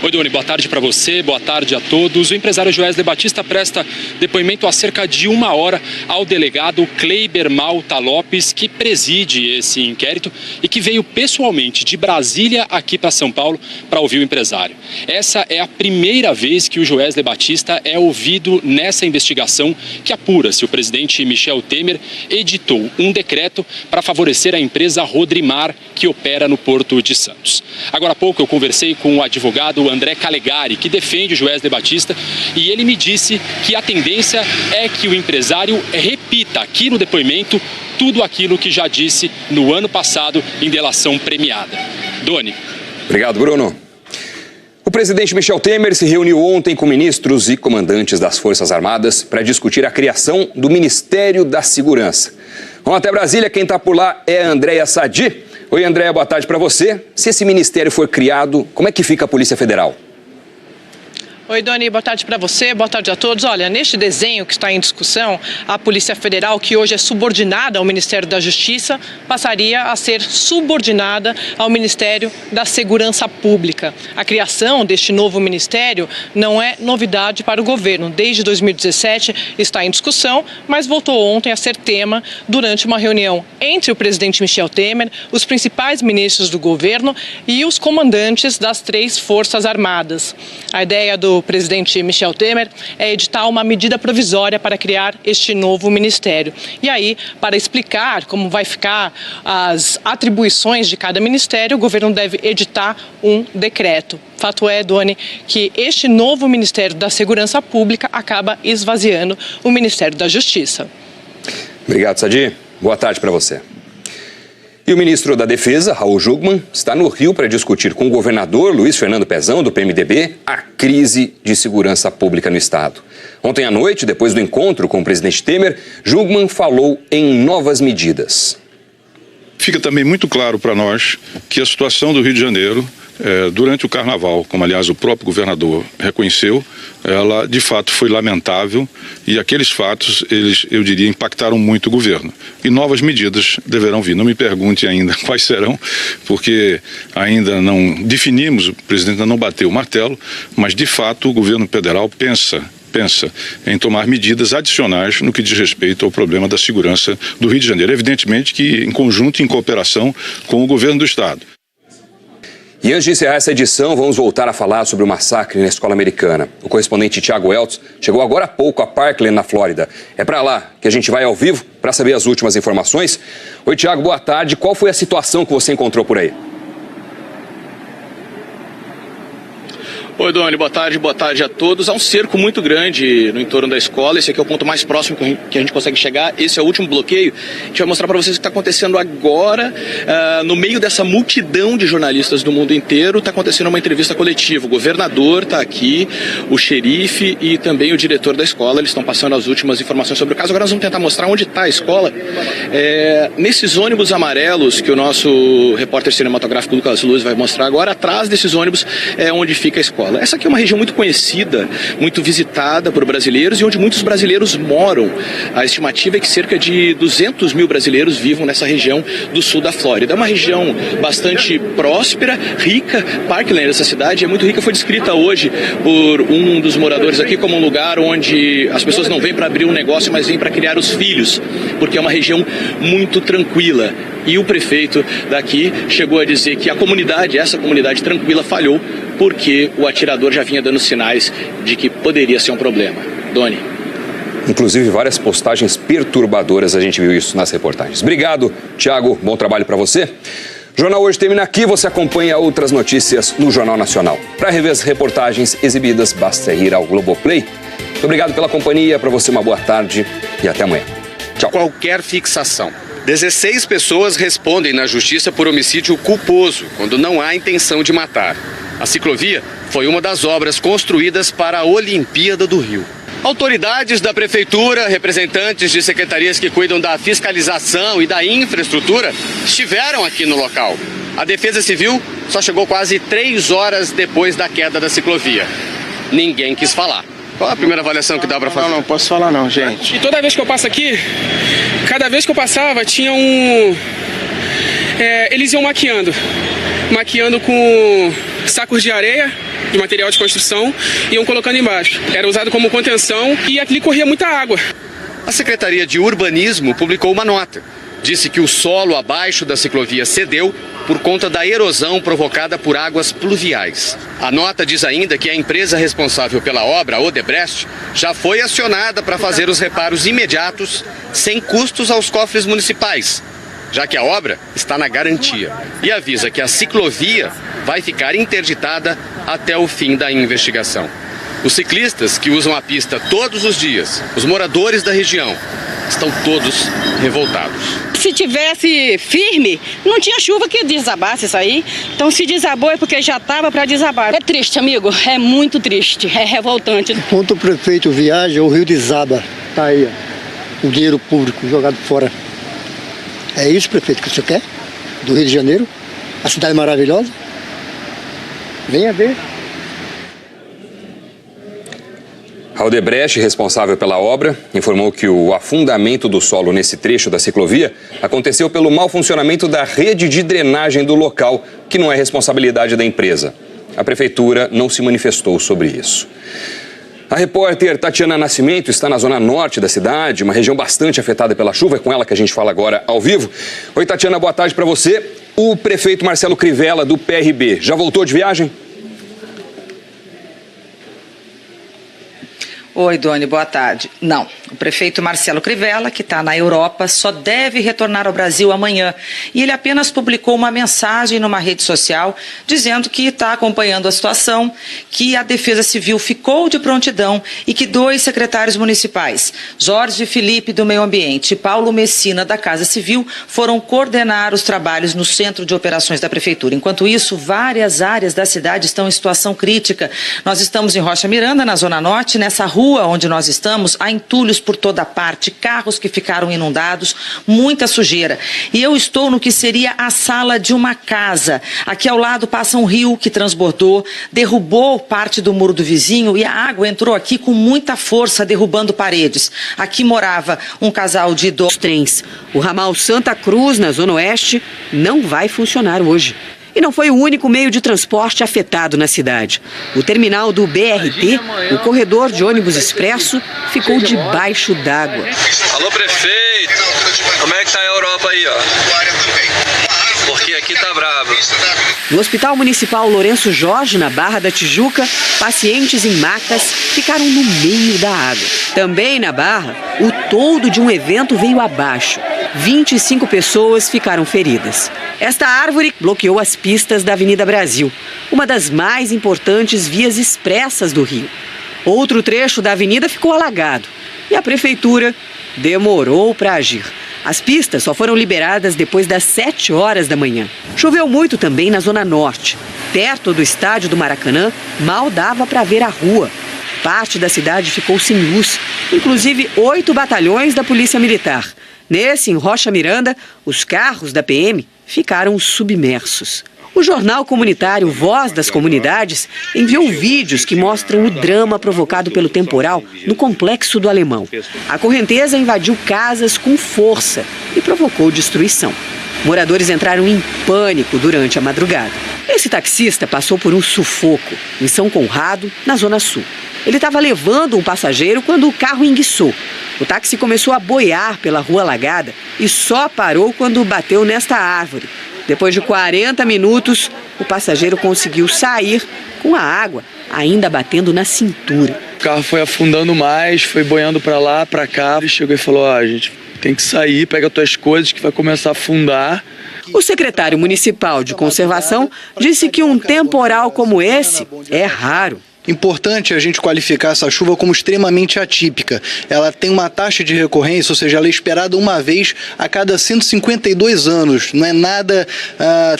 Oi, Doni, boa tarde para você, boa tarde a todos. O empresário Joesley Batista presta depoimento há cerca de 1 hora ao delegado Kleiber Malta Lopes, que preside esse inquérito e que veio pessoalmente de Brasília aqui para São Paulo para ouvir o empresário. Essa é a primeira vez que o Joesley Batista é ouvido nessa investigação que apura se o presidente Michel Temer editou um decreto para favorecer a empresa Rodrimar, que opera no Porto de Santos. Agora há pouco eu conversei com o advogado André Calegari, que defende o Joesley Batista, e ele me disse que a tendência é que o empresário repita aqui no depoimento tudo aquilo que já disse no ano passado em delação premiada. Doni. Obrigado, Bruno. O presidente Michel Temer se reuniu ontem com ministros e comandantes das Forças Armadas para discutir a criação do Ministério da Segurança. Vamos até Brasília, quem está por lá é a Andréia Sadi. Oi, Andréia, boa tarde para você. Se esse ministério for criado, como é que fica a Polícia Federal? Oi, Doni, boa tarde para você, boa tarde a todos. Olha, neste desenho que está em discussão, a Polícia Federal, que hoje é subordinada ao Ministério da Justiça, passaria a ser subordinada ao Ministério da Segurança Pública. A criação deste novo ministério não é novidade para o governo. Desde 2017 está em discussão, mas voltou ontem a ser tema durante uma reunião entre o presidente Michel Temer, os principais ministros do governo e os comandantes das 3 Forças Armadas. A ideia do presidente Michel Temer é editar uma medida provisória para criar este novo ministério. E aí, para explicar como vai ficar as atribuições de cada ministério, o governo deve editar um decreto. Fato é, Doni, que este novo Ministério da Segurança Pública acaba esvaziando o Ministério da Justiça. Obrigado, Sadi. Boa tarde para você. E o ministro da Defesa, Raul Jungmann, está no Rio para discutir com o governador Luiz Fernando Pezão, do PMDB, a crise de segurança pública no estado. Ontem à noite, depois do encontro com o presidente Temer, Jungmann falou em novas medidas. Fica também muito claro para nós que a situação do Rio de Janeiro, durante o Carnaval, como aliás o próprio governador reconheceu, ela de fato foi lamentável e aqueles fatos, eles, eu diria, impactaram muito o governo. E novas medidas deverão vir. Não me pergunte ainda quais serão, porque ainda não definimos, o presidente ainda não bateu o martelo, mas de fato o governo federal pensa em tomar medidas adicionais no que diz respeito ao problema da segurança do Rio de Janeiro. Evidentemente que em conjunto, em cooperação com o governo do estado. E antes de encerrar essa edição, vamos voltar a falar sobre o massacre na escola americana. O correspondente Tiago Eltz chegou agora há pouco a Parkland, na Flórida. É para lá que a gente vai ao vivo para saber as últimas informações. Oi, Tiago, boa tarde. Qual foi a situação que você encontrou por aí? Oi, Doni, boa tarde a todos. Há um cerco muito grande no entorno da escola. Esse aqui é o ponto mais próximo que a gente consegue chegar. Esse é o último bloqueio. A gente vai mostrar para vocês o que está acontecendo agora. No meio dessa multidão de jornalistas do mundo inteiro, está acontecendo uma entrevista coletiva. O governador está aqui, o xerife e também o diretor da escola. Eles estão passando as últimas informações sobre o caso. Agora nós vamos tentar mostrar onde está a escola. Nesses ônibus amarelos que o nosso repórter cinematográfico Lucas Luz vai mostrar agora, atrás desses ônibus é onde fica a escola. Essa aqui é uma região muito conhecida, muito visitada por brasileiros e onde muitos brasileiros moram. A estimativa é que cerca de 200 mil brasileiros vivam nessa região do sul da Flórida. É uma região bastante próspera, rica. Parkland, essa cidade, é muito rica. Foi descrita hoje por um dos moradores aqui como um lugar onde as pessoas não vêm para abrir um negócio, mas vêm para criar os filhos, porque é uma região muito tranquila. E o prefeito daqui chegou a dizer que essa comunidade tranquila falhou porque o atirador já vinha dando sinais de que poderia ser um problema. Doni. Inclusive várias postagens perturbadoras, a gente viu isso nas reportagens. Obrigado, Thiago, bom trabalho para você. O Jornal Hoje termina aqui, você acompanha outras notícias no Jornal Nacional. Para rever as reportagens exibidas, basta ir ao Globoplay. Muito obrigado pela companhia, para você uma boa tarde e até amanhã. Tchau. Qualquer fixação. 16 pessoas respondem na justiça por homicídio culposo, quando não há intenção de matar. A ciclovia foi uma das obras construídas para a Olimpíada do Rio. Autoridades da prefeitura, representantes de secretarias que cuidam da fiscalização e da infraestrutura estiveram aqui no local. A Defesa Civil só chegou quase 3 horas depois da queda da ciclovia. Ninguém quis falar. Qual a primeira avaliação que dá para fazer? Não posso falar não, gente. E toda vez que eu passo aqui, cada vez que eu passava, tinha eles iam maquiando com sacos de areia, de material de construção, e iam colocando embaixo. Era usado como contenção e aqui corria muita água. A Secretaria de Urbanismo publicou uma nota. Disse que o solo abaixo da ciclovia cedeu por conta da erosão provocada por águas pluviais. A nota diz ainda que a empresa responsável pela obra, a Odebrecht, já foi acionada para fazer os reparos imediatos, sem custos aos cofres municipais, já que a obra está na garantia. E avisa que a ciclovia vai ficar interditada até o fim da investigação. Os ciclistas que usam a pista todos os dias, os moradores da região, estão todos revoltados. Se tivesse firme, não tinha chuva que desabasse isso aí. Então se desabou é porque já estava para desabar. É triste, amigo, é muito triste, é revoltante. Enquanto o prefeito viaja, o rio desaba. Tá aí, ó, o dinheiro público jogado fora. É isso, prefeito, que você quer? Do Rio de Janeiro? A cidade maravilhosa? Venha ver. A Odebrecht, responsável pela obra, informou que o afundamento do solo nesse trecho da ciclovia aconteceu pelo mau funcionamento da rede de drenagem do local, que não é responsabilidade da empresa. A prefeitura não se manifestou sobre isso. A repórter Tatiana Nascimento está na zona norte da cidade, uma região bastante afetada pela chuva. É com ela que a gente fala agora ao vivo. Oi, Tatiana, boa tarde para você. O prefeito Marcelo Crivella, do PRB, já voltou de viagem? Oi, Doni, boa tarde. Não, o prefeito Marcelo Crivella, que está na Europa, só deve retornar ao Brasil amanhã. E ele apenas publicou uma mensagem numa rede social dizendo que está acompanhando a situação, que a Defesa Civil ficou de prontidão e que 2 secretários municipais, Jorge Felipe do Meio Ambiente e Paulo Messina da Casa Civil, foram coordenar os trabalhos no Centro de Operações da Prefeitura. Enquanto isso, várias áreas da cidade estão em situação crítica. Nós estamos em Rocha Miranda, na Zona Norte, nessa rua onde nós estamos, há entulhos por toda parte, carros que ficaram inundados, muita sujeira. E eu estou no que seria a sala de uma casa. Aqui ao lado passa um rio que transbordou, derrubou parte do muro do vizinho e a água entrou aqui com muita força, derrubando paredes. Aqui morava um casal de idosos. Trens. O ramal Santa Cruz, na Zona Oeste, não vai funcionar hoje. E não foi o único meio de transporte afetado na cidade. O terminal do BRT, o corredor de ônibus expresso, ficou debaixo d'água. Alô, prefeito, como é que tá a Europa aí, ó? Porque aqui tá brabo. No Hospital Municipal Lourenço Jorge, na Barra da Tijuca, pacientes em macas ficaram no meio da água. Também na Barra, o toldo de um evento veio abaixo. 25 pessoas ficaram feridas. Esta árvore bloqueou as pistas da Avenida Brasil, uma das mais importantes vias expressas do Rio. Outro trecho da avenida ficou alagado e a prefeitura demorou para agir. As pistas só foram liberadas depois das 7 horas da manhã. Choveu muito também na Zona Norte. Perto do estádio do Maracanã, mal dava para ver a rua. Parte da cidade ficou sem luz, inclusive 8 batalhões da Polícia Militar. Nesse, em Rocha Miranda, os carros da PM ficaram submersos. O jornal comunitário Voz das Comunidades enviou vídeos que mostram o drama provocado pelo temporal no Complexo do Alemão. A correnteza invadiu casas com força e provocou destruição. Moradores entraram em pânico durante a madrugada. Esse taxista passou por um sufoco em São Conrado, na Zona Sul. Ele estava levando um passageiro quando o carro enguiçou. O táxi começou a boiar pela rua alagada e só parou quando bateu nesta árvore. Depois de 40 minutos, o passageiro conseguiu sair com a água ainda batendo na cintura. O carro foi afundando mais, foi boiando para lá, para cá. Ele chegou e falou, a gente tem que sair, pega tuas coisas que vai começar a afundar. O secretário municipal de conservação disse que um temporal como esse é raro. Importante a gente qualificar essa chuva como extremamente atípica. Ela tem uma taxa de recorrência, ou seja, ela é esperada uma vez a cada 152 anos. Não é nada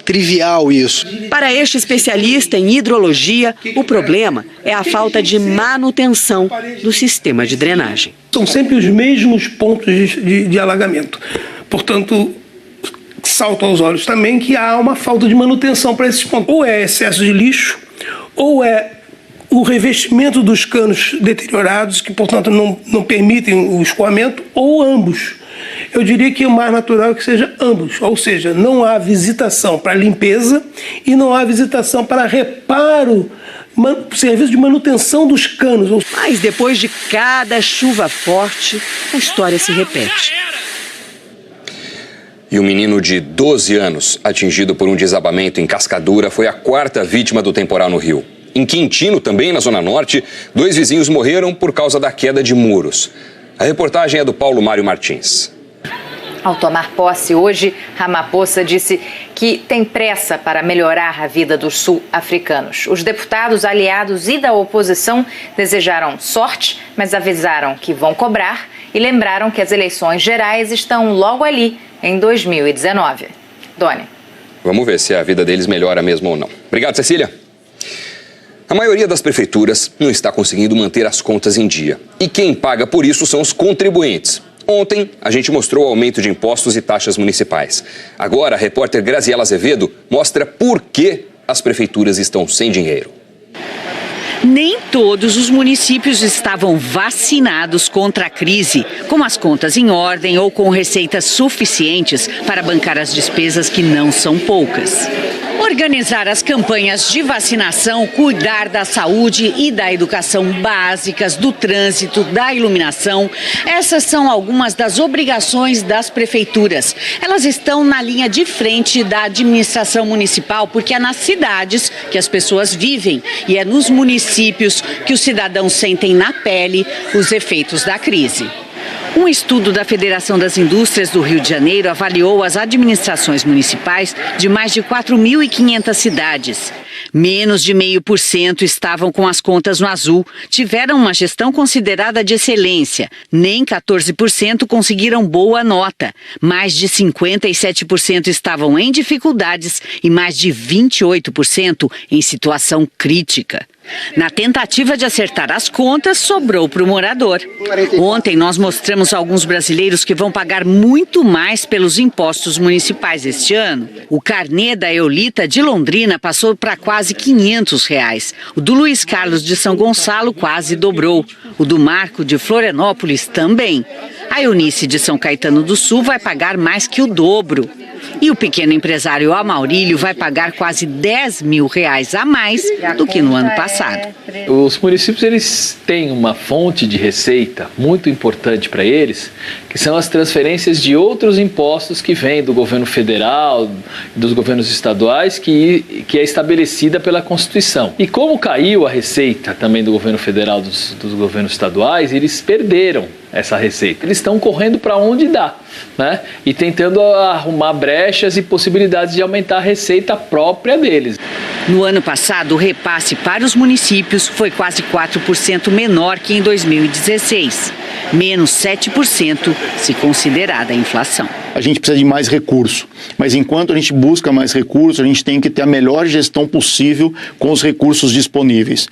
trivial isso. Para este especialista em hidrologia, o problema é a falta de manutenção do sistema de drenagem. São sempre os mesmos pontos de alagamento. Portanto, salta aos olhos também que há uma falta de manutenção para esses pontos. Ou é excesso de lixo, ou é o revestimento dos canos deteriorados, que, portanto, não permitem o escoamento, ou ambos. Eu diria que o mais natural é que seja ambos, ou seja, não há visitação para limpeza e não há visitação para reparo, serviço de manutenção dos canos. Mas depois de cada chuva forte, a história se repete. E o menino de 12 anos, atingido por um desabamento em Cascadura, foi a 4ª vítima do temporal no Rio. Em Quintino, também na Zona Norte, 2 vizinhos morreram por causa da queda de muros. A reportagem é do Paulo Mário Martins. Ao tomar posse hoje, Ramaphosa disse que tem pressa para melhorar a vida dos sul-africanos. Os deputados aliados e da oposição desejaram sorte, mas avisaram que vão cobrar e lembraram que as eleições gerais estão logo ali, em 2019. Doni. Vamos ver se a vida deles melhora mesmo ou não. Obrigado, Cecília. A maioria das prefeituras não está conseguindo manter as contas em dia. E quem paga por isso são os contribuintes. Ontem, a gente mostrou o aumento de impostos e taxas municipais. Agora, a repórter Graziela Azevedo mostra por que as prefeituras estão sem dinheiro. Nem todos os municípios estavam vacinados contra a crise, com as contas em ordem ou com receitas suficientes para bancar as despesas que não são poucas. Organizar as campanhas de vacinação, cuidar da saúde e da educação básicas, do trânsito, da iluminação. Essas são algumas das obrigações das prefeituras. Elas estão na linha de frente da administração municipal, porque é nas cidades que as pessoas vivem e é nos municípios que os cidadãos sentem na pele os efeitos da crise. Um estudo da Federação das Indústrias do Rio de Janeiro avaliou as administrações municipais de mais de 4.500 cidades. Menos de 0,5% estavam com as contas no azul, tiveram uma gestão considerada de excelência. Nem 14% conseguiram boa nota. Mais de 57% estavam em dificuldades e mais de 28% em situação crítica. Na tentativa de acertar as contas, sobrou para o morador. Ontem nós mostramos alguns brasileiros que vão pagar muito mais pelos impostos municipais este ano. O carnê da Eulita de Londrina passou para quase R$500. O do Luiz Carlos de São Gonçalo quase dobrou. O do Marco de Florianópolis também. A Eunice de São Caetano do Sul vai pagar mais que o dobro. E o pequeno empresário Amaurílio vai pagar quase R$10 mil a mais do que no ano passado. Os municípios, eles têm uma fonte de receita muito importante para eles, que são as transferências de outros impostos que vêm do governo federal, dos governos estaduais, que é estabelecida pela Constituição. E como caiu a receita também do governo federal, dos governos estaduais, eles perderam essa receita. Eles estão correndo para onde dá, né? E tentando arrumar brechas e possibilidades de aumentar a receita própria deles. No ano passado, o repasse para os municípios foi quase 4% menor que em 2016, menos 7% se considerada a inflação. A gente precisa de mais recurso, mas enquanto a gente busca mais recursos, a gente tem que ter a melhor gestão possível com os recursos disponíveis.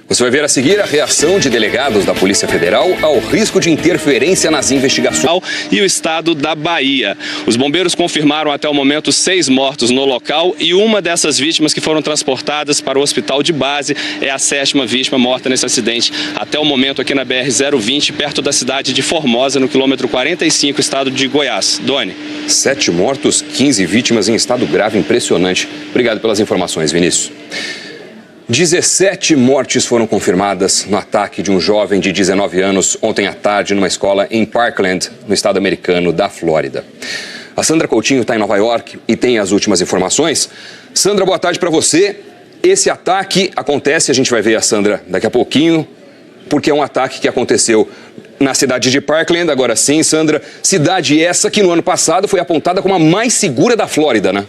Você vai ver a seguir a reação de delegados da Polícia Federal ao risco de interferência nas investigações. E o estado da Bahia. Os bombeiros confirmaram até o momento 6 mortos no local e uma dessas vítimas que foram transportadas para o hospital de base é a 7ª vítima morta nesse acidente. Até o momento aqui na BR-020, perto da cidade de Formosa, no quilômetro 45, estado de Goiás. Doni. 7 mortos, 15 vítimas em estado grave, impressionante. Obrigado pelas informações, Vinícius. 17 mortes foram confirmadas no ataque de um jovem de 19 anos ontem à tarde numa escola em Parkland, no estado americano da Flórida. A Sandra Coutinho está em Nova York e tem as últimas informações. Sandra, boa tarde para você. Esse ataque acontece, a gente vai ver a Sandra daqui a pouquinho, porque é um ataque que aconteceu na cidade de Parkland. Agora sim, Sandra, cidade essa que no ano passado foi apontada como a mais segura da Flórida, né?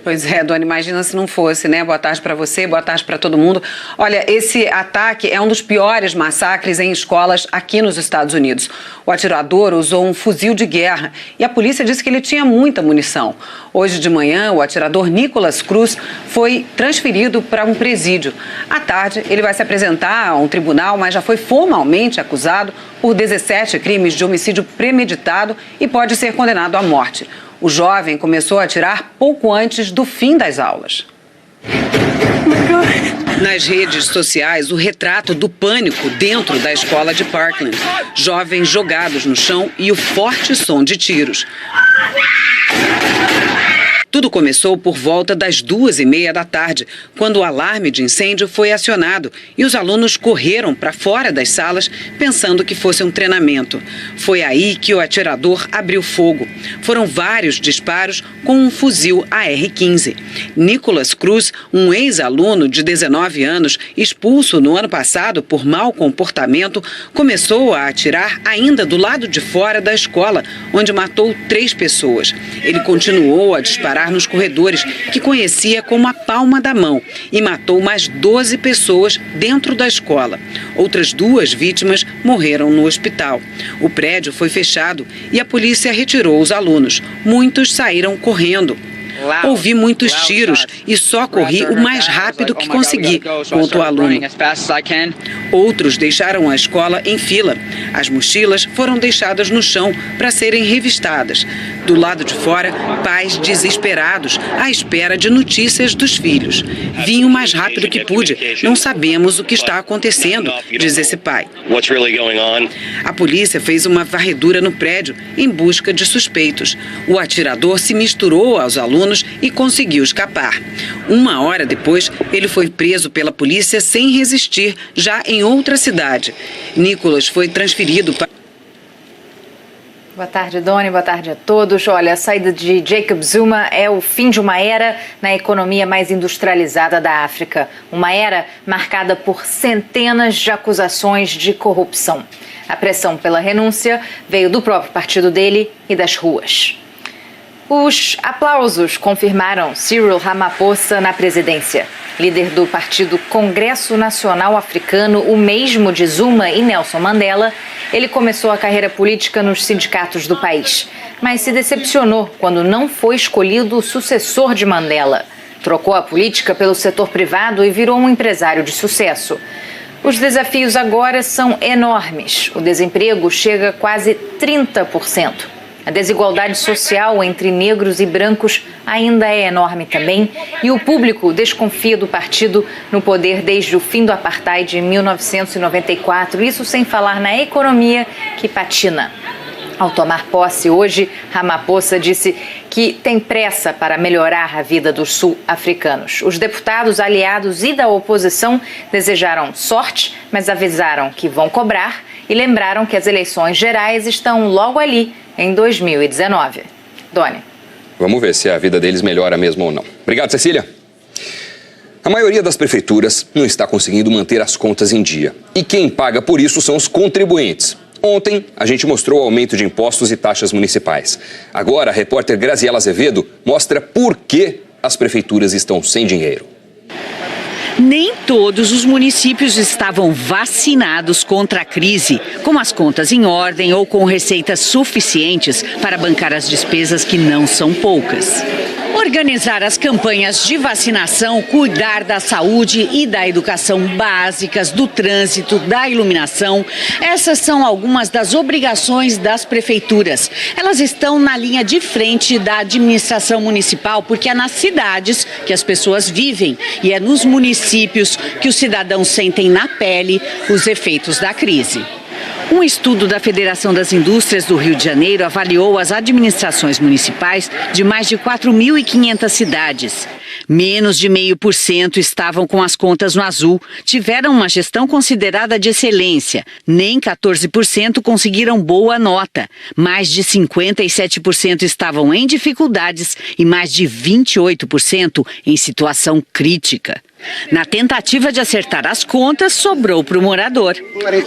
Pois é, Dona, imagina se não fosse, né? Boa tarde para você, boa tarde para todo mundo. Olha, esse ataque é um dos piores massacres em escolas aqui nos Estados Unidos. O atirador usou um fuzil de guerra e a polícia disse que ele tinha muita munição. Hoje de manhã, o atirador Nicholas Cruz foi transferido para um presídio. À tarde, ele vai se apresentar a um tribunal, mas já foi formalmente acusado por 17 crimes de homicídio premeditado e pode ser condenado à morte. O jovem começou a atirar pouco antes do fim das aulas. Nas redes sociais, o retrato do pânico dentro da escola de Parkland. Jovens jogados no chão e o forte som de tiros. Tudo começou por volta das 2h30 da tarde, quando o alarme de incêndio foi acionado e os alunos correram para fora das salas pensando que fosse um treinamento. Foi aí que o atirador abriu fogo. Foram vários disparos com um fuzil AR-15. Nicholas Cruz, um ex-aluno de 19 anos, expulso no ano passado por mau comportamento, começou a atirar ainda do lado de fora da escola, onde matou 3 pessoas. Ele continuou a disparar nos corredores, que conhecia como a palma da mão, e matou mais 12 pessoas dentro da escola. Outras 2 vítimas morreram no hospital. O prédio foi fechado e a polícia retirou os alunos. Muitos saíram correndo. Ouvi muitos tiros e só corri o mais rápido que consegui, conta o aluno. Outros deixaram a escola em fila. As mochilas foram deixadas no chão para serem revistadas. Do lado de fora, pais desesperados, à espera de notícias dos filhos. Vim o mais rápido que pude. Não sabemos o que está acontecendo, diz esse pai. A polícia fez uma varredura no prédio em busca de suspeitos. O atirador se misturou aos alunos e conseguiu escapar. 1 hora depois, ele foi preso pela polícia sem resistir, já em outra cidade. Nicholas foi transferido para... Boa tarde, Doni. Boa tarde a todos. Olha, a saída de Jacob Zuma é o fim de uma era na economia mais industrializada da África. Uma era marcada por centenas de acusações de corrupção. A pressão pela renúncia veio do próprio partido dele e das ruas. Os aplausos confirmaram Cyril Ramaphosa na presidência. Líder do partido Congresso Nacional Africano, o mesmo de Zuma e Nelson Mandela, ele começou a carreira política nos sindicatos do país, mas se decepcionou quando não foi escolhido o sucessor de Mandela. Trocou a política pelo setor privado e virou um empresário de sucesso. Os desafios agora são enormes. O desemprego chega a quase 30%. A desigualdade social entre negros e brancos ainda é enorme também e o público desconfia do partido no poder desde o fim do apartheid em 1994, isso sem falar na economia que patina. Ao tomar posse hoje, Ramaphosa disse que tem pressa para melhorar a vida dos sul-africanos. Os deputados aliados e da oposição desejaram sorte, mas avisaram que vão cobrar e lembraram que as eleições gerais estão logo ali, em 2019. Doni. Vamos ver se a vida deles melhora mesmo ou não. Obrigado, Cecília. A maioria das prefeituras não está conseguindo manter as contas em dia. E quem paga por isso são os contribuintes. Ontem, a gente mostrou o aumento de impostos e taxas municipais. Agora, a repórter Graziela Azevedo mostra por que as prefeituras estão sem dinheiro. Nem todos os municípios estavam vacinados contra a crise, com as contas em ordem ou com receitas suficientes para bancar as despesas que não são poucas. Organizar as campanhas de vacinação, cuidar da saúde e da educação básicas, do trânsito, da iluminação. Essas são algumas das obrigações das prefeituras. Elas estão na linha de frente da administração municipal, porque é nas cidades que as pessoas vivem e é nos municípios que os cidadãos sentem na pele os efeitos da crise. Um estudo da Federação das Indústrias do Rio de Janeiro avaliou as administrações municipais de mais de 4.500 cidades. Menos de 0,5% estavam com as contas no azul, tiveram uma gestão considerada de excelência. Nem 14% conseguiram boa nota. Mais de 57% estavam em dificuldades e mais de 28% em situação crítica. Na tentativa de acertar as contas, sobrou para o morador.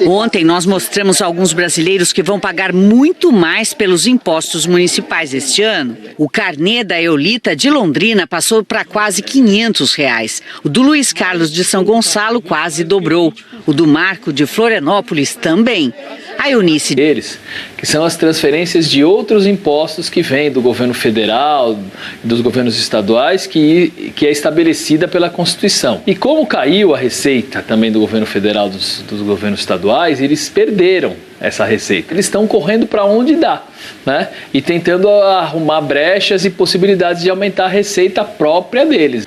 Ontem nós mostramos alguns brasileiros que vão pagar muito mais pelos impostos municipais este ano. O carnê da Eulita de Londrina passou para quase R$500. O do Luiz Carlos de São Gonçalo quase dobrou. O do Marco de Florianópolis também. A Eunice deles, que são as transferências de outros impostos que vêm do governo federal, dos governos estaduais, que é estabelecida pela Constituição. E como caiu a receita também do governo federal, dos governos estaduais, eles perderam essa receita. Eles estão correndo para onde dá, né? E tentando arrumar brechas e possibilidades de aumentar a receita própria deles.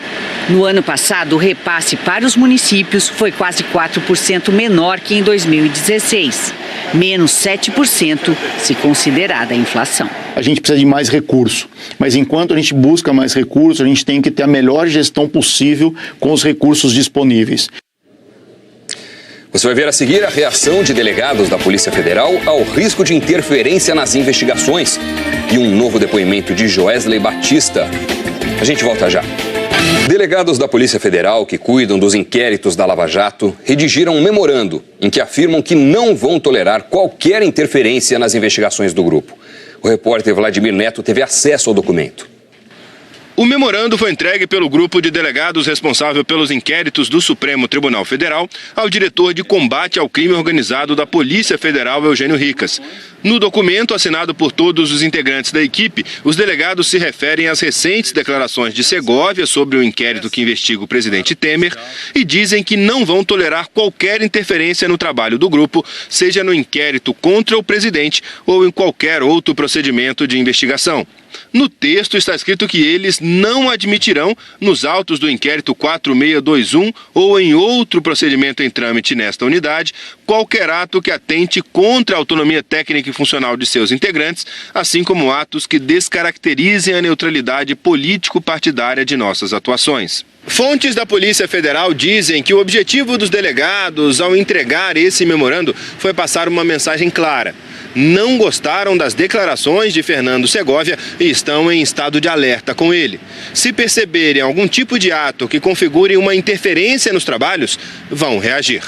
No ano passado, o repasse para os municípios foi quase 4% menor que em 2016. Menos 7% se considerada a inflação. A gente precisa de mais recurso, mas enquanto a gente busca mais recursos, a gente tem que ter a melhor gestão possível com os recursos disponíveis. Você vai ver a seguir a reação de delegados da Polícia Federal ao risco de interferência nas investigações e um novo depoimento de Joesley Batista. A gente volta já. Delegados da Polícia Federal que cuidam dos inquéritos da Lava Jato redigiram um memorando em que afirmam que não vão tolerar qualquer interferência nas investigações do grupo. O repórter Vladimir Neto teve acesso ao documento. O memorando foi entregue pelo grupo de delegados responsável pelos inquéritos do Supremo Tribunal Federal ao diretor de combate ao crime organizado da Polícia Federal, Eugênio Ricas. No documento, assinado por todos os integrantes da equipe, os delegados se referem às recentes declarações de Segovia sobre o inquérito que investiga o presidente Temer e dizem que não vão tolerar qualquer interferência no trabalho do grupo, seja no inquérito contra o presidente ou em qualquer outro procedimento de investigação. No texto está escrito que eles não admitirão, nos autos do inquérito 4621 ou em outro procedimento em trâmite nesta unidade, qualquer ato que atente contra a autonomia técnica e funcional de seus integrantes, assim como atos que descaracterizem a neutralidade político-partidária de nossas atuações. Fontes da Polícia Federal dizem que o objetivo dos delegados ao entregar esse memorando foi passar uma mensagem clara. Não gostaram das declarações de Fernando Segovia e estão em estado de alerta com ele. Se perceberem algum tipo de ato que configure uma interferência nos trabalhos, vão reagir.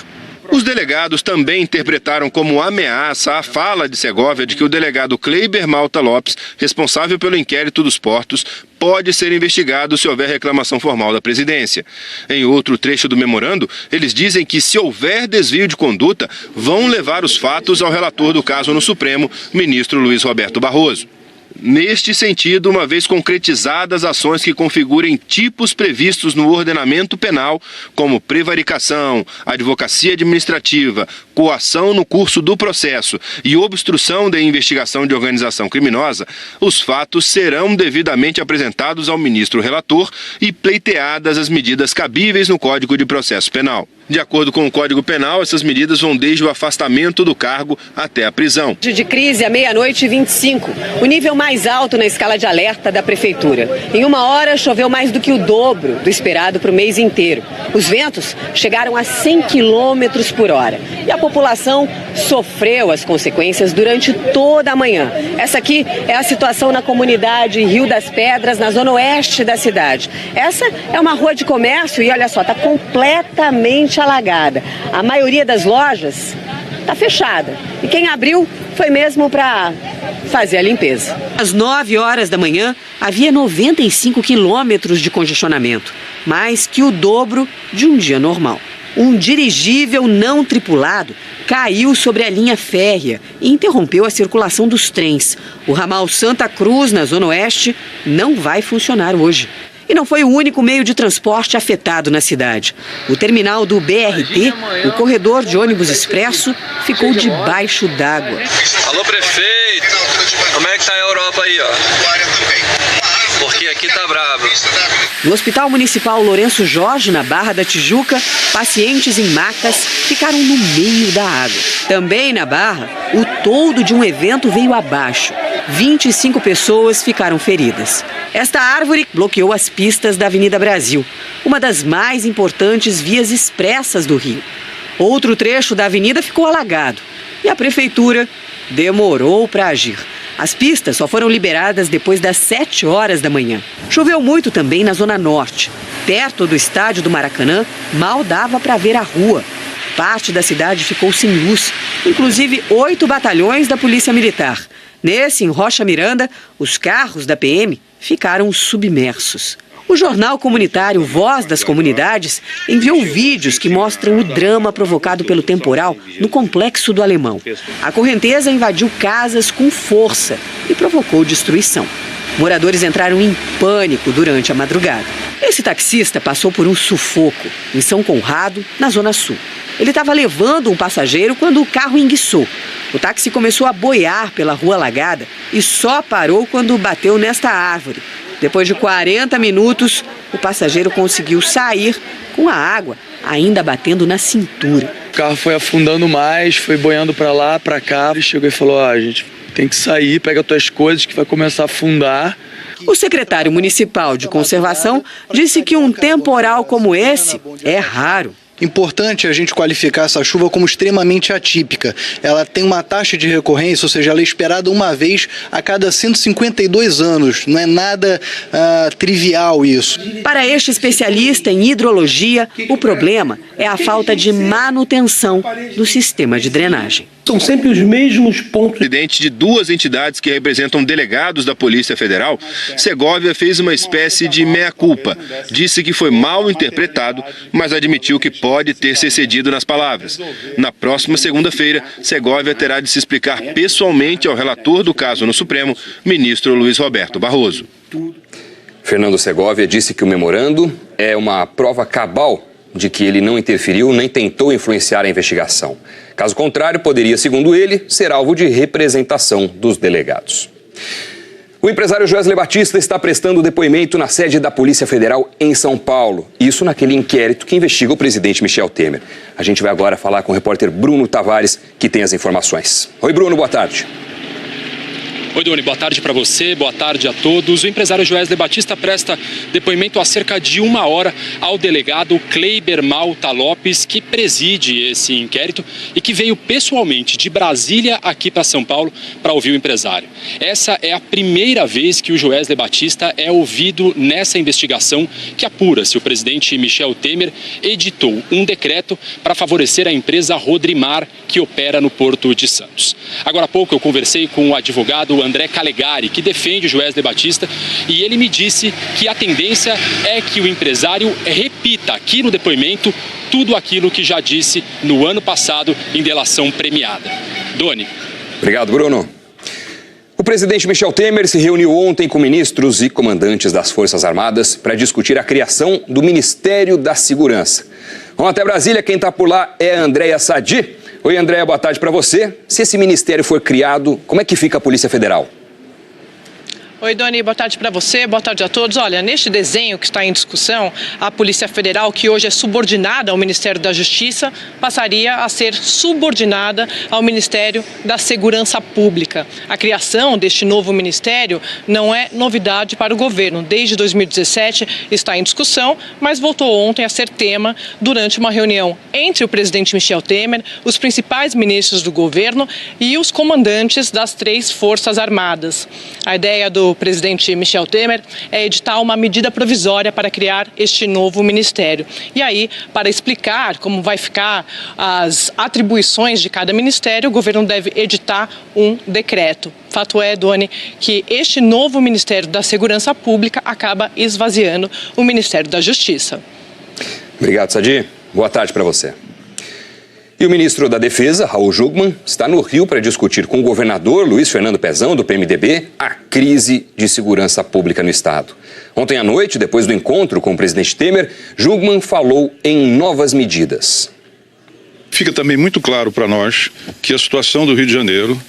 Os delegados também interpretaram como ameaça a fala de Segovia de que o delegado Kleiber Malta Lopes, responsável pelo inquérito dos portos, pode ser investigado se houver reclamação formal da presidência. Em outro trecho do memorando, eles dizem que se houver desvio de conduta, vão levar os fatos ao relator do caso no Supremo, ministro Luiz Roberto Barroso. Neste sentido, uma vez concretizadas ações que configurem tipos previstos no ordenamento penal, como prevaricação, advocacia administrativa, coação no curso do processo e obstrução da investigação de organização criminosa, os fatos serão devidamente apresentados ao ministro relator e pleiteadas as medidas cabíveis no Código de Processo Penal. De acordo com o Código Penal, essas medidas vão desde o afastamento do cargo até a prisão. De crise à 00:25, o nível mais alto na escala de alerta da Prefeitura. Em 1 hora, choveu mais do que o dobro do esperado para o mês inteiro. Os ventos chegaram a 100 km por hora. E a população sofreu as consequências durante toda a manhã. Essa aqui é a situação na comunidade Rio das Pedras, na zona oeste da cidade. Essa é uma rua de comércio e olha só, está completamente alagada. A maioria das lojas está fechada. E quem abriu foi mesmo para fazer a limpeza. Às 9 horas da manhã, havia 95 quilômetros de congestionamento, mais que o dobro de um dia normal. Um dirigível não tripulado caiu sobre a linha férrea e interrompeu a circulação dos trens. O ramal Santa Cruz, na Zona Oeste, não vai funcionar hoje. E não foi o único meio de transporte afetado na cidade. O terminal do BRT, o corredor de ônibus expresso, ficou debaixo d'água. Alô, prefeito, como é que tá a Europa aí, ó? Porque aqui tá bravo. No Hospital Municipal Lourenço Jorge, na Barra da Tijuca, pacientes em macas ficaram no meio da água. Também na Barra, o toldo de um evento veio abaixo. 25 pessoas ficaram feridas. Esta árvore bloqueou as pistas da Avenida Brasil, uma das mais importantes vias expressas do Rio. Outro trecho da avenida ficou alagado e a prefeitura demorou para agir. As pistas só foram liberadas depois das 7 horas da manhã. Choveu muito também na Zona Norte. Perto do estádio do Maracanã, mal dava para ver a rua. Parte da cidade ficou sem luz, inclusive 8 batalhões da Polícia Militar. Nesse, em Rocha Miranda, os carros da PM ficaram submersos. O jornal comunitário Voz das Comunidades enviou vídeos que mostram o drama provocado pelo temporal no Complexo do Alemão. A correnteza invadiu casas com força e provocou destruição. Moradores entraram em pânico durante a madrugada. Esse taxista passou por um sufoco em São Conrado, na Zona Sul. Ele estava levando um passageiro quando o carro enguiçou. O táxi começou a boiar pela rua alagada e só parou quando bateu nesta árvore. Depois de 40 minutos, o passageiro conseguiu sair com a água ainda batendo na cintura. O carro foi afundando mais, foi boiando para lá, para cá. Ele chegou e falou, a gente tem que sair, pega tuas coisas que vai começar a afundar. O secretário municipal de conservação disse que um temporal como esse é raro. Importante a gente qualificar essa chuva como extremamente atípica. Ela tem uma taxa de recorrência, ou seja, ela é esperada uma vez a cada 152 anos. Não é nada trivial isso. Para este especialista em hidrologia, o problema é a falta de manutenção do sistema de drenagem. São sempre os mesmos pontos. Presidente de 2 entidades que representam delegados da Polícia Federal, Segovia fez uma espécie de meia-culpa. Disse que foi mal interpretado, mas admitiu que pode ter se excedido nas palavras. Na próxima segunda-feira, Segovia terá de se explicar pessoalmente ao relator do caso no Supremo, ministro Luiz Roberto Barroso. Fernando Segovia disse que o memorando é uma prova cabal de que ele não interferiu nem tentou influenciar a investigação. Caso contrário, poderia, segundo ele, ser alvo de representação dos delegados. O empresário Joesley Batista está prestando depoimento na sede da Polícia Federal em São Paulo. Isso naquele inquérito que investiga o presidente Michel Temer. A gente vai agora falar com o repórter Bruno Tavares, que tem as informações. Oi, Bruno, boa tarde. Oi, Doni, boa tarde para você, boa tarde a todos. O empresário Joesley Batista presta depoimento há cerca de 1 hora ao delegado Kleiber Malta Lopes, que preside esse inquérito e que veio pessoalmente de Brasília aqui para São Paulo para ouvir o empresário. Essa é a primeira vez que o Joesley Batista é ouvido nessa investigação que apura se o presidente Michel Temer editou um decreto para favorecer a empresa Rodrimar, que opera no Porto de Santos. Agora há pouco eu conversei com o advogado André Calegari, que defende o Joesley Batista, e ele me disse que a tendência é que o empresário repita aqui no depoimento tudo aquilo que já disse no ano passado em delação premiada. Doni. Obrigado, Bruno. O presidente Michel Temer se reuniu ontem com ministros e comandantes das Forças Armadas para discutir a criação do Ministério da Segurança. Vamos até Brasília, quem está por lá é a Andréia Sadi. Oi, Andréia, boa tarde para você. Se esse ministério for criado, como é que fica a Polícia Federal? Oi, Doni, boa tarde para você, boa tarde a todos. Olha, neste desenho que está em discussão, a Polícia Federal, que hoje é subordinada ao Ministério da Justiça, passaria a ser subordinada ao Ministério da Segurança Pública. A criação deste novo ministério não é novidade para o governo. Desde 2017 está em discussão, mas voltou ontem a ser tema durante uma reunião entre o presidente Michel Temer, os principais ministros do governo e os comandantes das 3 Forças Armadas. A ideia do presidente Michel Temer é editar uma medida provisória para criar este novo ministério. E aí, para explicar como vai ficar as atribuições de cada ministério, o governo deve editar um decreto. Fato é, Doni, que este novo Ministério da Segurança Pública acaba esvaziando o Ministério da Justiça. Obrigado, Sadi. Boa tarde para você. E o ministro da Defesa, Raul Jungmann, está no Rio para discutir com o governador Luiz Fernando Pezão, do PMDB, a crise de segurança pública no estado. Ontem à noite, depois do encontro com o presidente Temer, Jungmann falou em novas medidas. Fica também muito claro para nós que a situação do Rio de Janeiro